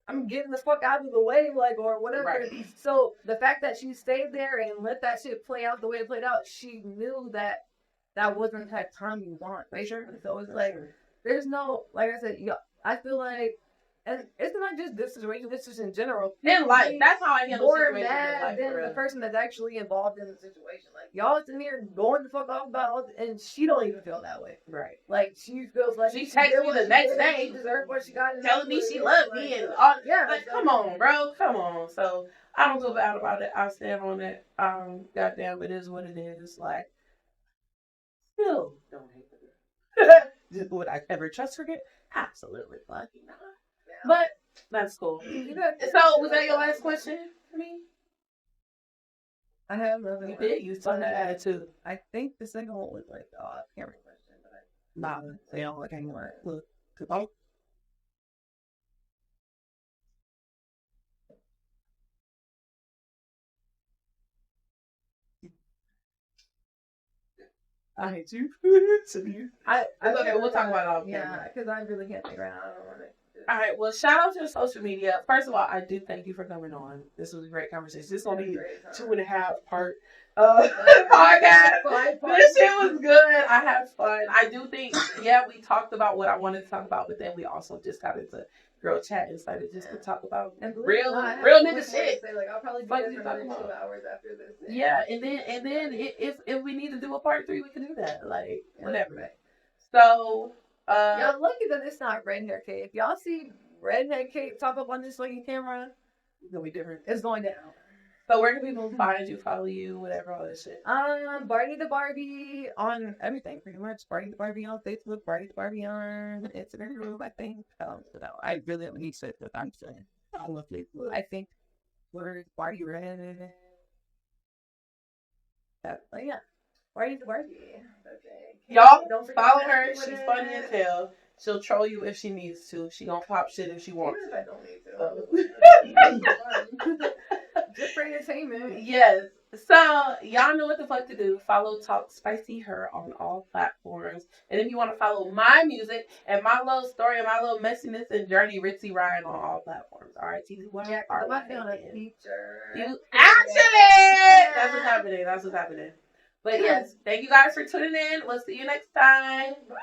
I'm getting the fuck out of the way, like, or whatever.
Right.
So the fact that she stayed there and let that shit play out the way it played out, she knew that that wasn't that time you want. Right? Sure. So it's like, there's no, like I said, I feel like, and it's not just this situation, it's just in general.
In life, that's how I handle
More
situations in
mad
life.
than
for
the
real.
person that's actually involved in the situation. Like, y'all sitting here going the fuck off about all, and she don't even feel that way.
Right.
Like, she feels like
She
did
texted me
what
the
she
next
did,
day,
she deserved what she got. and
Telling me
that's
she
what it
loved
is.
me and all.
Yeah,
Like, come on, bro. Come on. So I don't feel bad about it. I stand on it. Goddamn, it is what it is. Like, still don't hate the girl. Would I ever trust her again? Absolutely fucking not.
Yeah.
But that's cool.
You know,
So was that your last question for me?
I have another
You
one.
did. You saw that attitude.
I think the second one was like, I can't remember the question, but
Nah, they don't like anymore. Look, oh. I hate you.
It's
okay. We'll talk about it off
Yeah,
camera.
because I really can't think right now. I don't want to.
All right. Well, shout out to your social media. First of all, I do thank you for coming on. This was a great conversation. This is gonna be 2.5 part podcast. This shit was good. I had fun. I do think, yeah, we talked about what I wanted to talk about, but then we also just got into girl chat inside it just to talk about
And
real
not,
nigga shit.
Say, like, I'll probably be
Fuck
there
you
for another
talking
2
about?
hours after this.
Yeah, and then if we need to do a part 3, we can do that. Like whatever.
Right.
So
y'all lucky that it's not redneck cake. If y'all see redneck cake pop up on this fucking camera,
it's gonna be different.
it's going down.
So where can people find you, follow you, whatever, all that shit?
Barney the Barbie on everything pretty much. Barney the Barbie on Facebook, Barney the Barbie on Instagram, I think. So I really don't need to what I'm saying. I love Facebook. I think we're Barney Red. But yeah. Barney the Barbie. Okay.
Y'all
Don't forget
follow
to
her.
with
She's
it.
funny as hell. She'll troll you if she needs to. She gonna pop shit if she wants.
Even if I don't need to. Just for entertainment.
Yes. So y'all know what the fuck to do. Follow TalkSpicyHER on all platforms. And if you want to follow my music and my little story and my little messiness and journey, Ritzy Ryan on all platforms. All right, TZ.
Yeah, I'm about to be on a feature.
You actually. That's what's happening. That's what's happening. But yes, thank you guys for tuning in. We'll see you next time.
Bye.